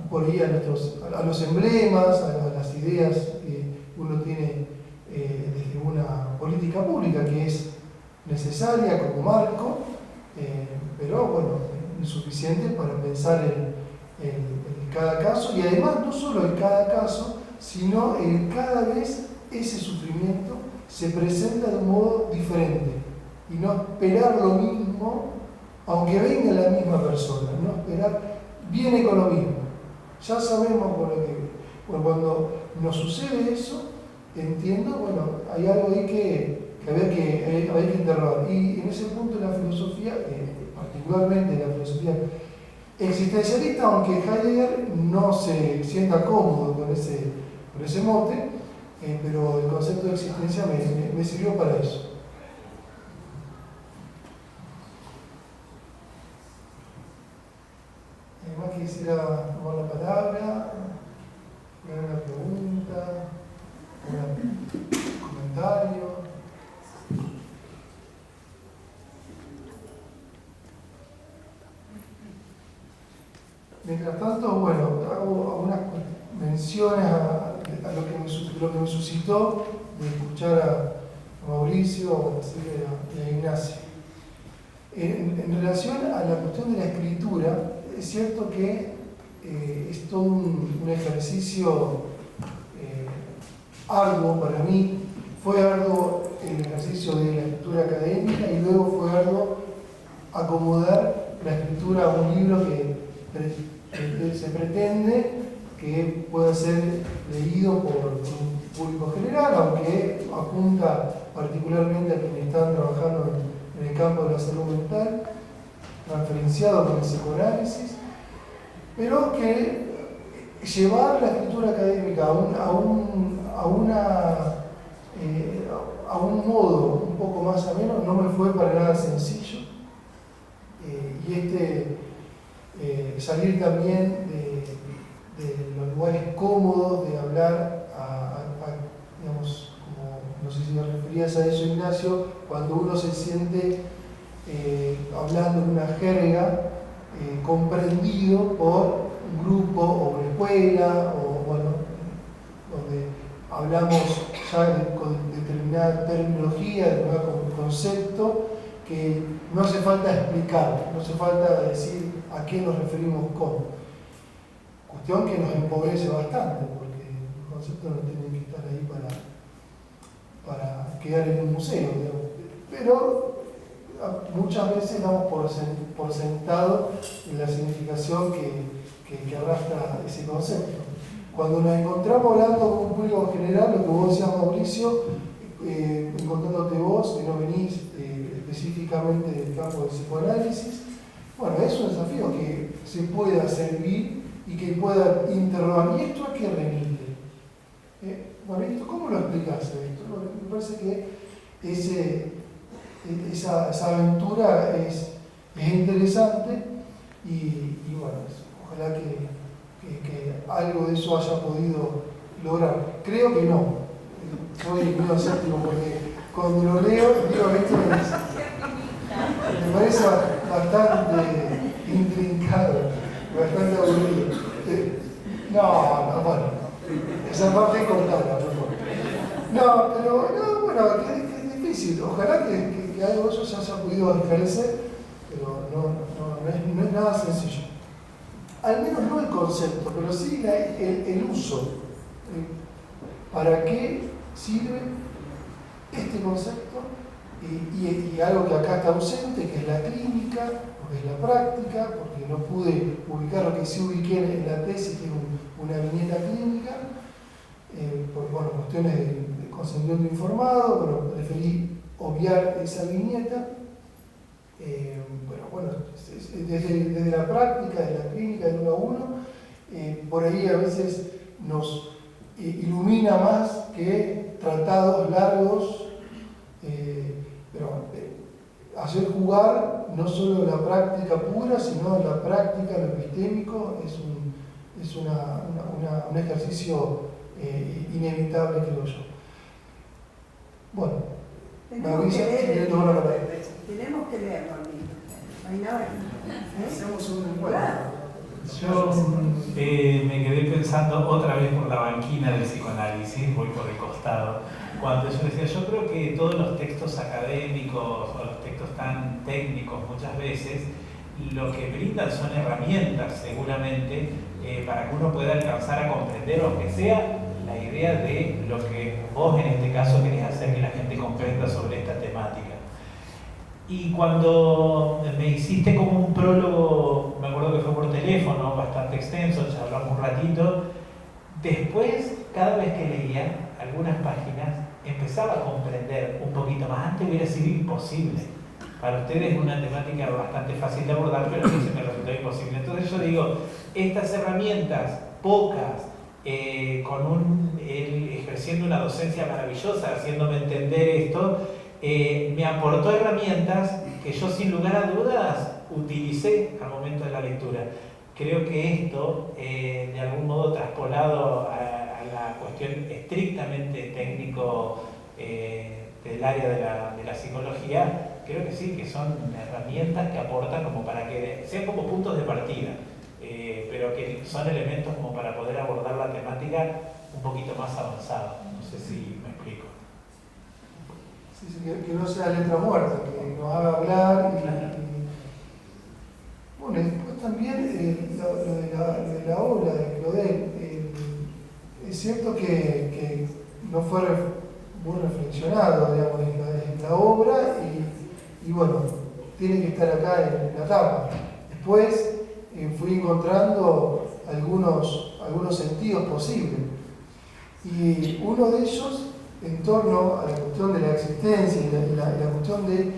por ahí a los emblemas, a las ideas que uno tiene desde una política pública que es necesaria como marco, pero bueno, insuficiente para pensar en cada caso, y además no solo en cada caso, sino en cada vez ese sufrimiento se presenta de un modo diferente, y no esperar lo mismo, aunque venga la misma persona, no esperar, viene con lo mismo. Ya sabemos por lo que, bueno, cuando nos sucede eso, entiendo, bueno, hay algo ahí que había que interrogar. Y en ese punto la filosofía, particularmente la filosofía existencialista, aunque Heidegger no se sienta cómodo con ese mote, pero el concepto de existencia me sirvió para eso. Además quisiera tomar la palabra, hacer una pregunta, un comentario. Mientras tanto, bueno, hago algunas menciones a lo que me suscitó de escuchar a Mauricio, a Ignacio. En relación a la cuestión de la escritura, es cierto que es todo un ejercicio arduo para mí. Fue arduo el ejercicio de la escritura académica y luego fue arduo acomodar la escritura a un libro que se pretende que pueda ser leído por un público general, aunque apunta particularmente a quienes están trabajando en el campo de la salud mental, referenciado con el psicoanálisis, pero que llevar la escritura académica a un modo un poco más ameno no me fue para nada sencillo. Salir también de los lugares cómodos de hablar digamos, como no sé si me referías a eso, Ignacio, cuando uno se siente hablando en una jerga comprendido por un grupo o una escuela, o bueno, donde hablamos ya con determinada terminología, determinado concepto, que no hace falta explicar, no hace falta decir a qué nos referimos con. Cuestión que nos empobrece bastante, porque los conceptos no tienen que estar ahí para quedar en un museo, digamos. Pero muchas veces damos por sentado la significación que arrastra ese concepto. Cuando nos encontramos hablando con un público general, lo que vos decías, Mauricio, encontrándote vos, que no venís específicamente del campo del psicoanálisis, bueno, es un desafío que se pueda servir y que pueda interrogar. ¿Y esto a qué remite? Bueno, ¿esto cómo lo explicás esto? Me parece que esa aventura es interesante y bueno, ojalá que algo de eso haya podido lograr. Creo que no. Soy medio escéptico porque cuando lo leo, digo, esto me parece bastante intrincado, bastante aburrido. No, bueno, esa parte es cortada. No, pero no, bueno, que es difícil. Ojalá que algo de eso se haya podido esclarecer, pero no es nada sencillo. Al menos no el concepto, pero sí el uso. ¿Para qué sirve este concepto? Y algo que acá está ausente, que es la clínica, porque es la práctica, porque no pude ubicar lo que sí ubiqué en la tesis, que es una viñeta clínica, por cuestiones de consentimiento informado, pero preferí obviar esa viñeta. Desde la práctica, de la clínica, de uno a uno, por ahí a veces nos ilumina más que tratados largos, hacer jugar no solo la práctica pura, sino la práctica, lo epistémico, es un ejercicio inevitable, creo yo. Bueno, tenemos que leerlo, no hay nada que hacemos un encuentro. Yo me quedé pensando otra vez por la banquina del psicoanálisis, voy por el costado, cuando yo decía, yo creo que todos los textos académicos o los textos tan técnicos muchas veces lo que brindan son herramientas seguramente para que uno pueda alcanzar a comprender, aunque sea la idea de lo que vos en este caso querés hacer que la gente comprenda sobre esta temática. Y cuando me hiciste como un prólogo, me acuerdo que fue por teléfono, bastante extenso, ya hablamos un ratito, después, cada vez que leía algunas páginas, empezaba a comprender un poquito más. Antes hubiera sido imposible. Para ustedes es una temática bastante fácil de abordar, pero a mí se me resultó imposible. Entonces yo digo, estas herramientas, pocas, ejerciendo una docencia maravillosa, haciéndome entender esto, me aportó herramientas que yo sin lugar a dudas utilicé al momento de la lectura. Creo que esto, de algún modo traspolado a la cuestión estrictamente técnico del área de la psicología, creo que sí, que son herramientas que aportan como para que sean como puntos de partida, pero que son elementos como para poder abordar la temática un poquito más avanzado. No sé si me explico. Sí, que no sea letra muerta, que nos haga hablar. Bueno, después también lo de la obra de Claudel. Es cierto que no fue muy reflexionado, digamos, en la obra y bueno, tiene que estar acá en la tapa. Después fui encontrando algunos sentidos posibles. Y uno de ellos, en torno a la cuestión de la existencia y la cuestión de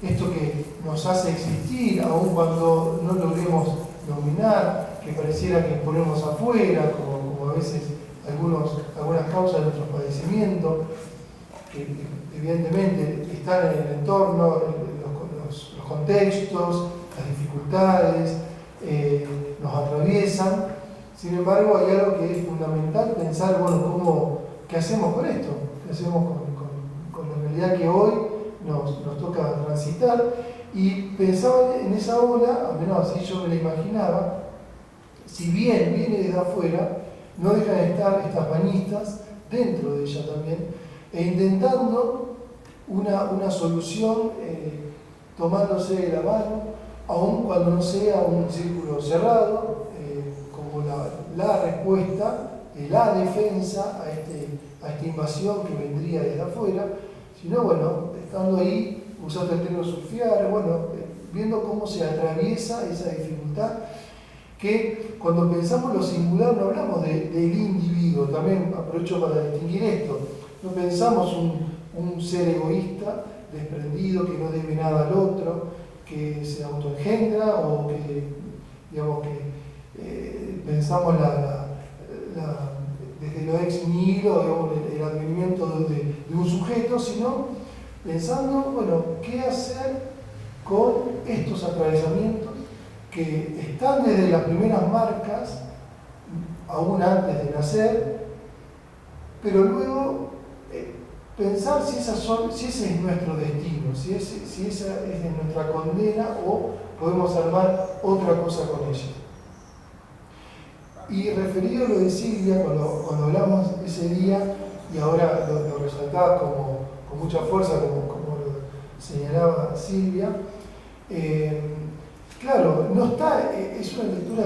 esto que nos hace existir, aun cuando no logremos dominar, que pareciera que ponemos afuera, como a veces algunas causas de nuestros padecimientos, que evidentemente están en el entorno, los contextos, las dificultades, nos atraviesan. Sin embargo, hay algo que es fundamental, pensar, bueno, ¿qué hacemos con esto? ¿Qué hacemos con la realidad que hoy nos toca transitar? Y pensaba en esa ola, al menos así yo me la imaginaba, si bien viene desde afuera, no dejan de estar estas bañistas dentro de ella también, e intentando una solución tomándose de la mano, aun cuando no sea un círculo cerrado, como la respuesta, la defensa a esta invasión que vendría desde afuera, sino, bueno, estando ahí, usando el término surfear, bueno, viendo cómo se atraviesa esa dificultad, que cuando pensamos lo singular no hablamos del individuo, también aprovecho para distinguir esto, no pensamos un ser egoísta, desprendido, que no debe nada al otro, que se autoengendra o que, digamos, que pensamos desde lo ex nihilo, digamos, el advenimiento de un sujeto, sino pensando, bueno, qué hacer con estos atravesamientos que están desde las primeras marcas, aún antes de nacer, pero luego pensar si ese es nuestro destino, si esa es nuestra condena o podemos armar otra cosa con ella. Y referido a lo de Silvia, cuando hablamos ese día, y ahora lo resaltaba con mucha fuerza, como lo señalaba Silvia. Claro, no está, es una lectura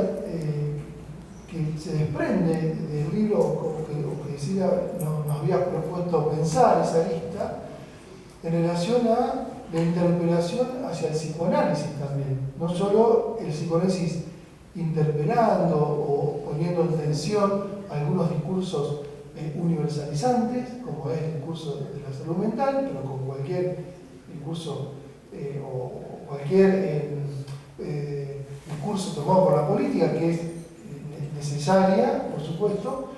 que se desprende del libro, como que Silvia nos había propuesto pensar esa lista en relación a la interpelación hacia el psicoanálisis también. No solo el psicoanálisis interpelando o poniendo en tensión algunos discursos universalizantes, como es el discurso de la salud mental, pero con cualquier discurso o cualquier discurso tomado por la política, que es necesaria, por supuesto,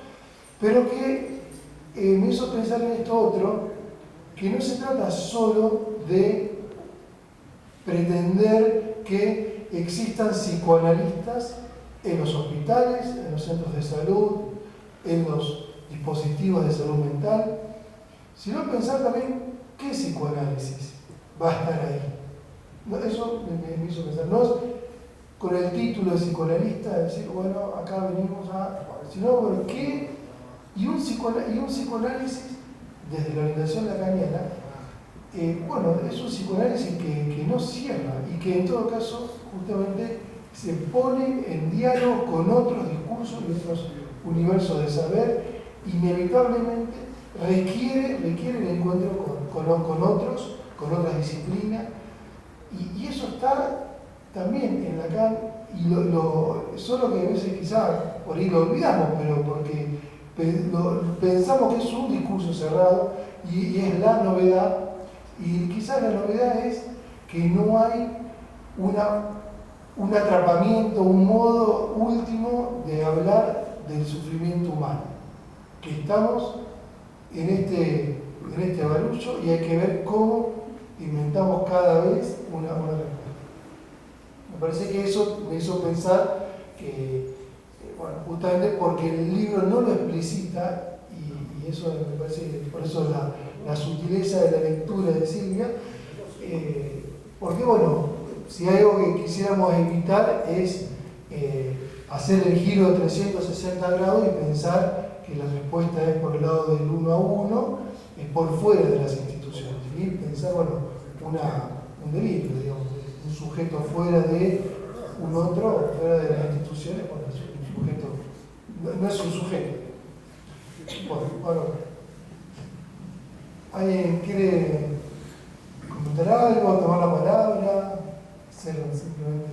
pero que me hizo pensar en esto otro, que no se trata solo de pretender que existan psicoanalistas en los hospitales, en los centros de salud, en los dispositivos de salud mental, sino pensar también qué psicoanálisis va a estar ahí. No, eso me hizo pensar, no es con el título de psicoanalista decir, bueno, acá venimos a... sino, bueno, ¿qué? Y un psicoanálisis desde la orientación lacaniana, bueno, es un psicoanálisis que no cierra y que en todo caso justamente se pone en diálogo con otros discursos y otros universos de saber, inevitablemente requiere el encuentro con otros, con otras disciplinas, y eso está también en Lacan, y solo que a veces quizá por ahí lo olvidamos, pero porque pensamos que es un discurso cerrado y es la novedad, y quizás la novedad es que no hay un atrapamiento, un modo último de hablar del sufrimiento humano, que estamos en este barullo y hay que ver cómo inventamos cada vez una respuesta. Me parece que eso me hizo pensar que, bueno, justamente porque el libro no lo explicita, y eso me parece que por eso la sutileza de la lectura de Silvia, porque bueno, si hay algo que quisiéramos evitar es hacer el giro de 360 grados y pensar que la respuesta es por el lado del uno a uno, por fuera de las instituciones, y pensar, bueno, un delirio, digamos, un sujeto fuera de un otro, fuera de las instituciones, bueno, es un sujeto, no es un sujeto. Bueno, ¿alguien quiere comentar algo, tomar la palabra, hacer simplemente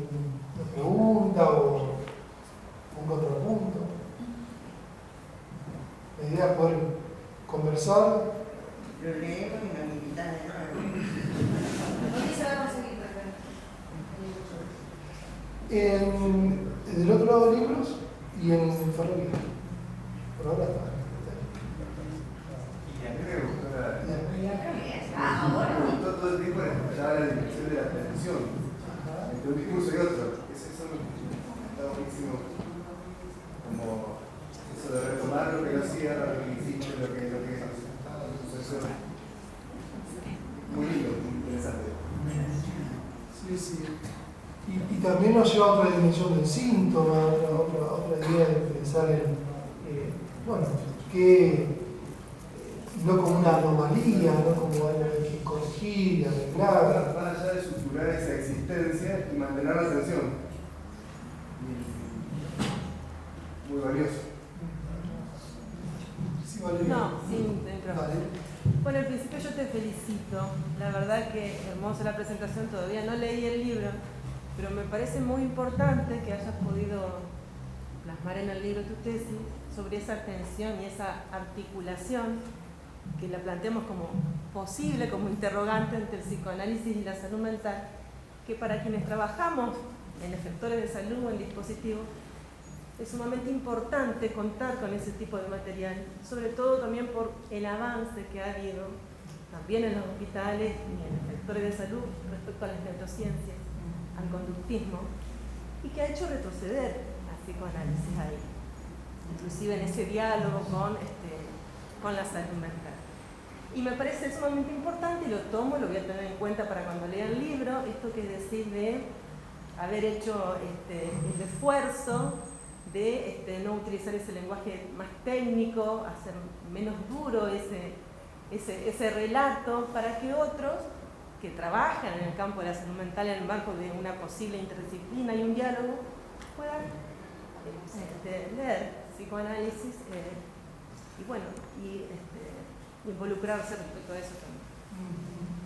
una pregunta o un contrapunto? La idea es poder conversar. Lo leemos y nos invitan a ¿Dónde se va a conseguir? Del otro lado de libros y en Ferroviario. Por ahora está. Y a mí me gustó todo el tiempo escuchar la dimensión de la transición entre un discurso y otro. Eso está buenísimo. Como eso de retomar lo que lo cierra, lo que insiste, lo que es sucesión. Muy lindo, muy interesante. Sí. Y también nos lleva a otra dimensión del síntoma, otra idea de pensar en, bueno, que no como una anomalía, no como algo que corregir, arreglar. Van allá de suturar esa existencia y mantener la atención. Muy valioso. Sí, Valeria. No, sin dentro. Vale. Bueno, al principio yo te felicito. La verdad que hermosa la presentación. Todavía no leí el libro, pero me parece muy importante que hayas podido plasmar en el libro tu tesis sobre esa tensión y esa articulación, que la planteemos como posible, como interrogante entre el psicoanálisis y la salud mental, que para quienes trabajamos en efectores de salud o en dispositivos, es sumamente importante contar con ese tipo de material, sobre todo también por el avance que ha habido también en los hospitales y en efectores de salud respecto a las neurociencias, al conductismo, y que ha hecho retroceder al psicoanálisis ahí, inclusive en ese diálogo con la salud mental. Y me parece sumamente importante, y lo tomo, lo voy a tener en cuenta para cuando lea el libro, esto que es decir de haber hecho el esfuerzo de no utilizar ese lenguaje más técnico, hacer menos duro ese relato, para que otros que trabajan en el campo de la salud mental en el marco de una posible interdisciplina y un diálogo puedan leer psicoanálisis y bueno, involucrarse respecto a eso también.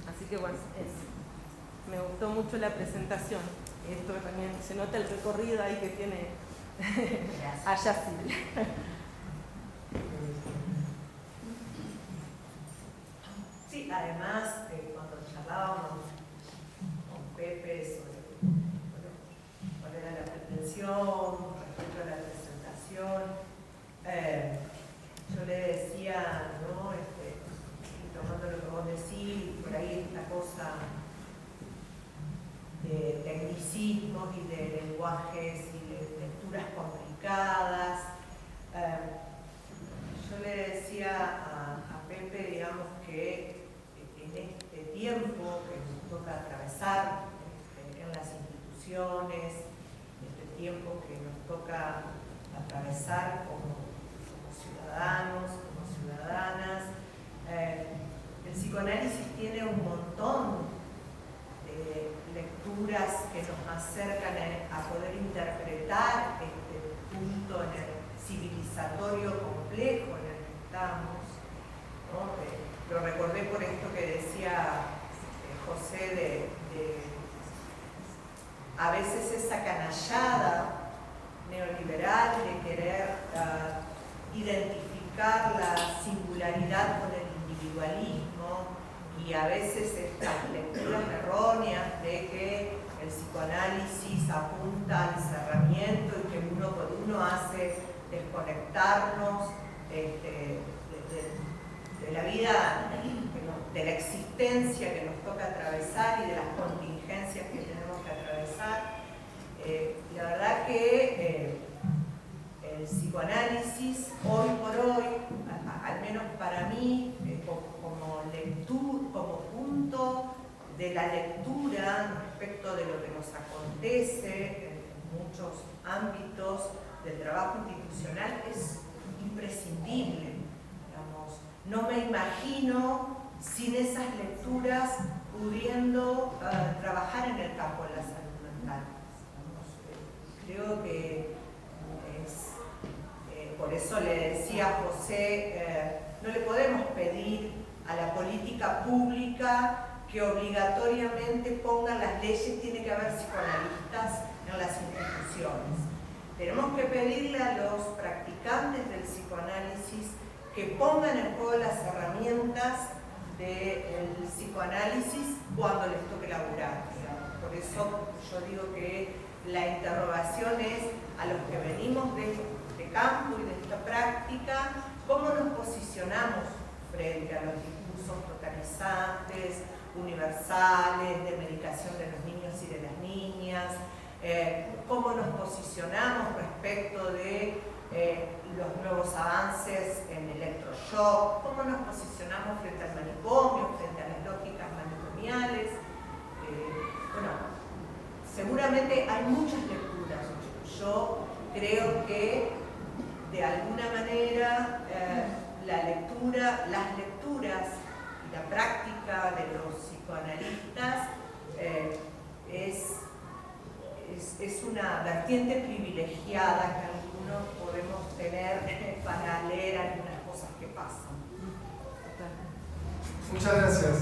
Así que bueno, me gustó mucho la presentación. Esto también se nota el recorrido ahí que tiene allá Silvia. Sí, además, cuando charlábamos con Pepe sobre cuál era la pretensión respecto a la presentación, yo le decía, ¿no? Tomando lo que vos decís, por ahí esta cosa de tecnicismos y de lenguajes y de lecturas complicadas. Yo le decía a Pepe, digamos, que en este tiempo que nos toca atravesar en las instituciones, este tiempo que nos toca atravesar como ciudadanos, como ciudadanas, el psicoanálisis tiene un montón de lecturas que nos acercan a poder interpretar este punto en el civilizatorio complejo en el que estamos, ¿no? Lo recordé por esto que decía José a veces esa canallada neoliberal de querer identificar la singularidad con el individualismo y a veces estas lecturas erróneas de que el psicoanálisis apunta al cerramiento y que uno por uno hace desconectarnos de la vida, de la existencia que nos toca atravesar y de las contingencias que tenemos que atravesar. La verdad que el psicoanálisis hoy por hoy, al menos para mí, como lectura, como punto de la lectura respecto de lo que nos acontece en muchos ámbitos del trabajo institucional, es imprescindible. Digamos, no me imagino sin esas lecturas pudiendo trabajar en el campo de la salud mental. Creo que por eso le decía a José, no le podemos pedir a la política pública que obligatoriamente pongan las leyes, tiene que haber psicoanalistas en las instituciones. Tenemos que pedirle a los practicantes del psicoanálisis que pongan en juego las herramientas del psicoanálisis cuando les toque laburar. Por eso yo digo que la interrogación es a los que venimos de campo y de esta práctica, cómo nos posicionamos frente a los discursos totalizantes, universales, de medicación de los niños y de las niñas, cómo nos posicionamos respecto de los nuevos avances en electroshock, cómo nos posicionamos frente al manicomio, frente a las lógicas manicomiales. Bueno, seguramente hay muchas lecturas. Yo creo que de alguna manera las lecturas y la práctica de los psicoanalistas es una vertiente privilegiada que algunos podemos tener para leer algunas cosas que pasan. Muchas gracias.